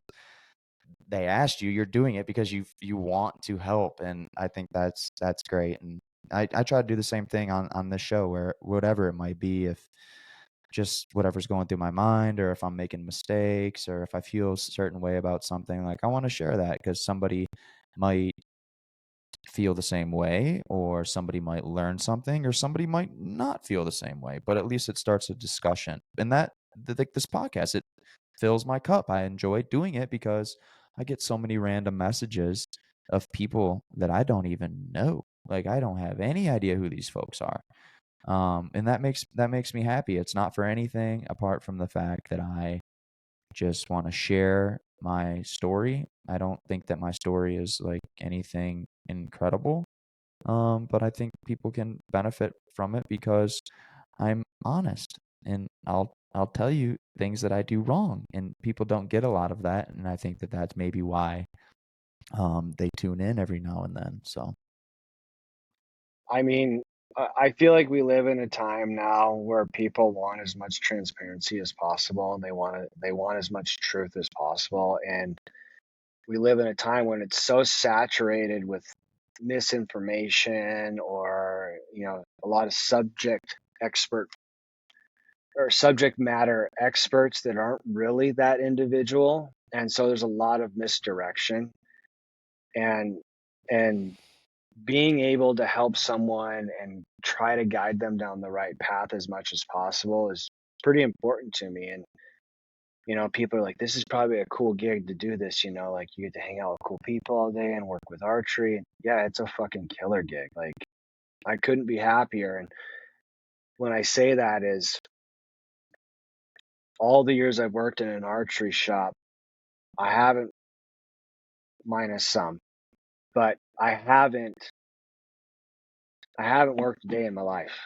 they asked you. You're doing it because you want to help, and I think that's great. And I try to do the same thing on this show, where whatever it might be, if just whatever's going through my mind, or if I'm making mistakes, or if I feel a certain way about something, like I want to share that because somebody might feel the same way, or somebody might learn something, or somebody might not feel the same way, but at least it starts a discussion. And like this podcast, it fills my cup. I enjoy doing it because I get so many random messages of people that I don't even know. Like I don't have any idea who these folks are. And that makes me happy. It's not for anything apart from the fact that I just want to share my story. I don't think that my story is like anything incredible. But I think people can benefit from it because I'm honest, and I'll tell you things that I do wrong, and people don't get a lot of that, and I think that that's maybe why they tune in every now and then. So I mean, I feel like we live in a time now where people want as much transparency as possible, and they want as much truth as possible. And we live in a time when it's so saturated with misinformation, or a lot of subject matter experts that aren't really that individual. And so there's a lot of misdirection, and and being able to help someone and try to guide them down the right path as much as possible is pretty important to me. And people are like, this is probably a cool gig to do this, like you get to hang out with cool people all day and work with archery. Yeah, it's a fucking killer gig. Like, I couldn't be happier. And when I say that, is all the years I've worked in an archery shop, I haven't, minus some, but I haven't worked a day in my life.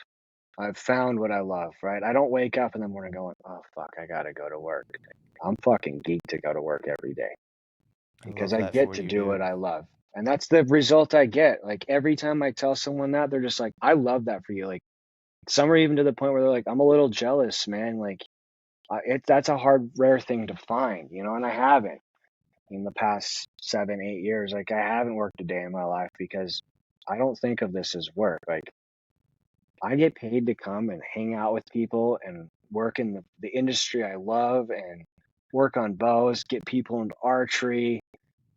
I've found what I love, right? I don't wake up in the morning going, oh fuck, I gotta go to work. I'm fucking geeked to go to work every day I because love I that get for to you, do dude. what I love. And that's the result I get. Like every time I tell someone that, they're just like, I love that for you. Like some are even to the point where they're like, I'm a little jealous, man. Like that's a rare thing to find, and I haven't in the past 7, 8 years. Like I haven't worked a day in my life because I don't think of this as work. Like I get paid to come and hang out with people and work in the industry I love, and work on bows, get people into archery,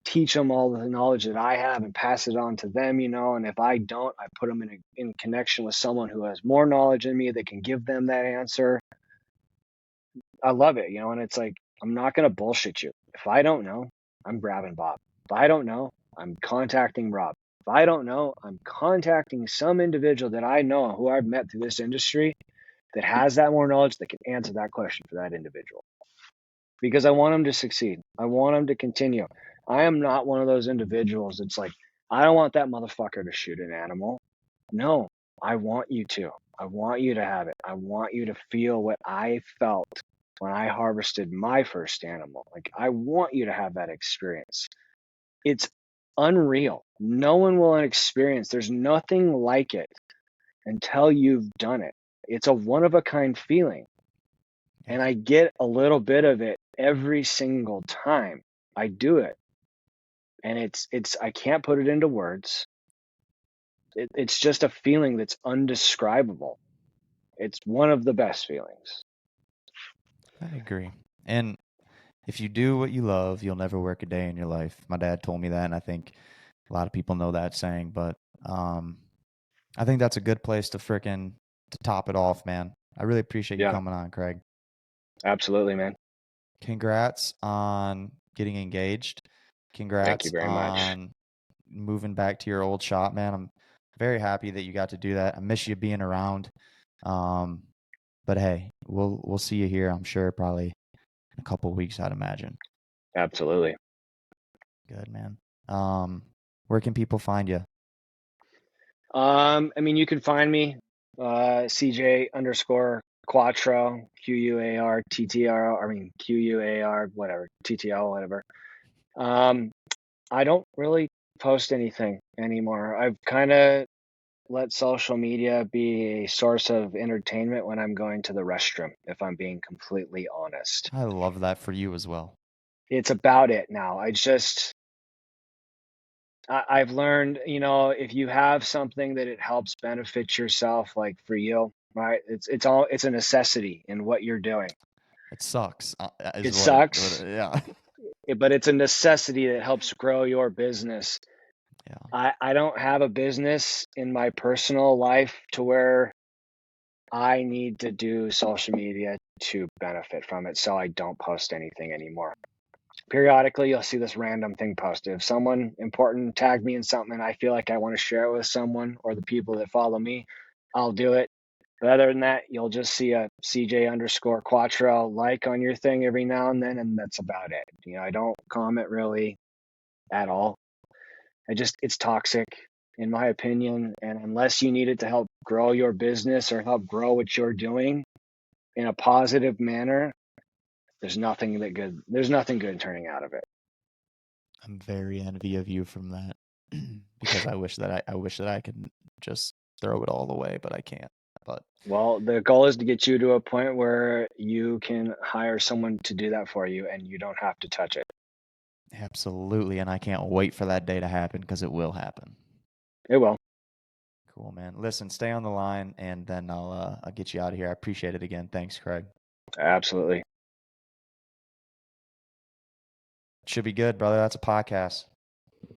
teach them all the knowledge that I have and pass it on to them, and if I don't, I put them in connection with someone who has more knowledge than me that can give them that answer. I love it, and it's like, I'm not going to bullshit you. If I don't know, I'm grabbing Bob. If I don't know, I'm contacting Rob. If I don't know, I'm contacting some individual that I know who I've met through this industry that has that more knowledge that can answer that question for that individual. Because I want them to succeed. I want them to continue. I am not one of those individuals that's like, I don't want that motherfucker to shoot an animal. No, I want you to. I want you to have it. I want you to feel what I felt when I harvested my first animal. Like, I want you to have that experience. It's unreal. No one will experience. There's nothing like it until you've done it. It's a one of a kind feeling. And Yes. I get a little bit of it every single time I do it. And it's I can't put it into words. It's just a feeling that's undescribable. It's one of the best feelings. I agree. And if you do what you love, you'll never work a day in your life. My dad told me that, and I think a lot of people know that saying, but um, I think that's a good place to top it off, man. I really appreciate you Yeah, coming on, Craig. absolutely, man. Congrats on getting engaged. Thank you Congrats very much. on moving back to your old shop, man. I'm very happy that you got to do that. I miss you being around. Um, but hey, we'll see you here, I'm sure, probably in a couple weeks, I'd imagine. Absolutely. Good, man. Um, where can people find you? I mean, you can find me, CJ underscore Quattro, QUARTTRO, I mean, QUAR, whatever, TTL, whatever. Um, I don't really post anything anymore. I've kind of let social media be a source of entertainment when I'm going to the restroom, if I'm being completely honest. I love that for you as well. It's about it now. I've learned, if you have something that it helps benefit yourself, like for you, right? It's a necessity in what you're doing. It sucks, is It what sucks, yeah. but it's a necessity that helps grow your business. Yeah. I don't have a business in my personal life to where I need to do social media to benefit from it, so I don't post anything anymore. Periodically, you'll see this random thing posted. If someone important tagged me in something and I feel like I want to share it with someone or the people that follow me, I'll do it. But other than that, you'll just see a CJ underscore Quattro like on your thing every now and then, and that's about it. I don't comment really at all. It's toxic in my opinion. And unless you need it to help grow your business or help grow what you're doing in a positive manner, there's nothing good turning out of it. I'm very envy of you from that because I wish that I could just throw it all away, but I can't. But Well, the goal is to get you to a point where you can hire someone to do that for you and you don't have to touch it. absolutely, and I can't wait for that day to happen because it will happen. It will. Cool, man. Listen, stay on the line, and then I'll get you out of here. I appreciate it again. Thanks, Craig. Absolutely. Should be good, brother. That's a podcast.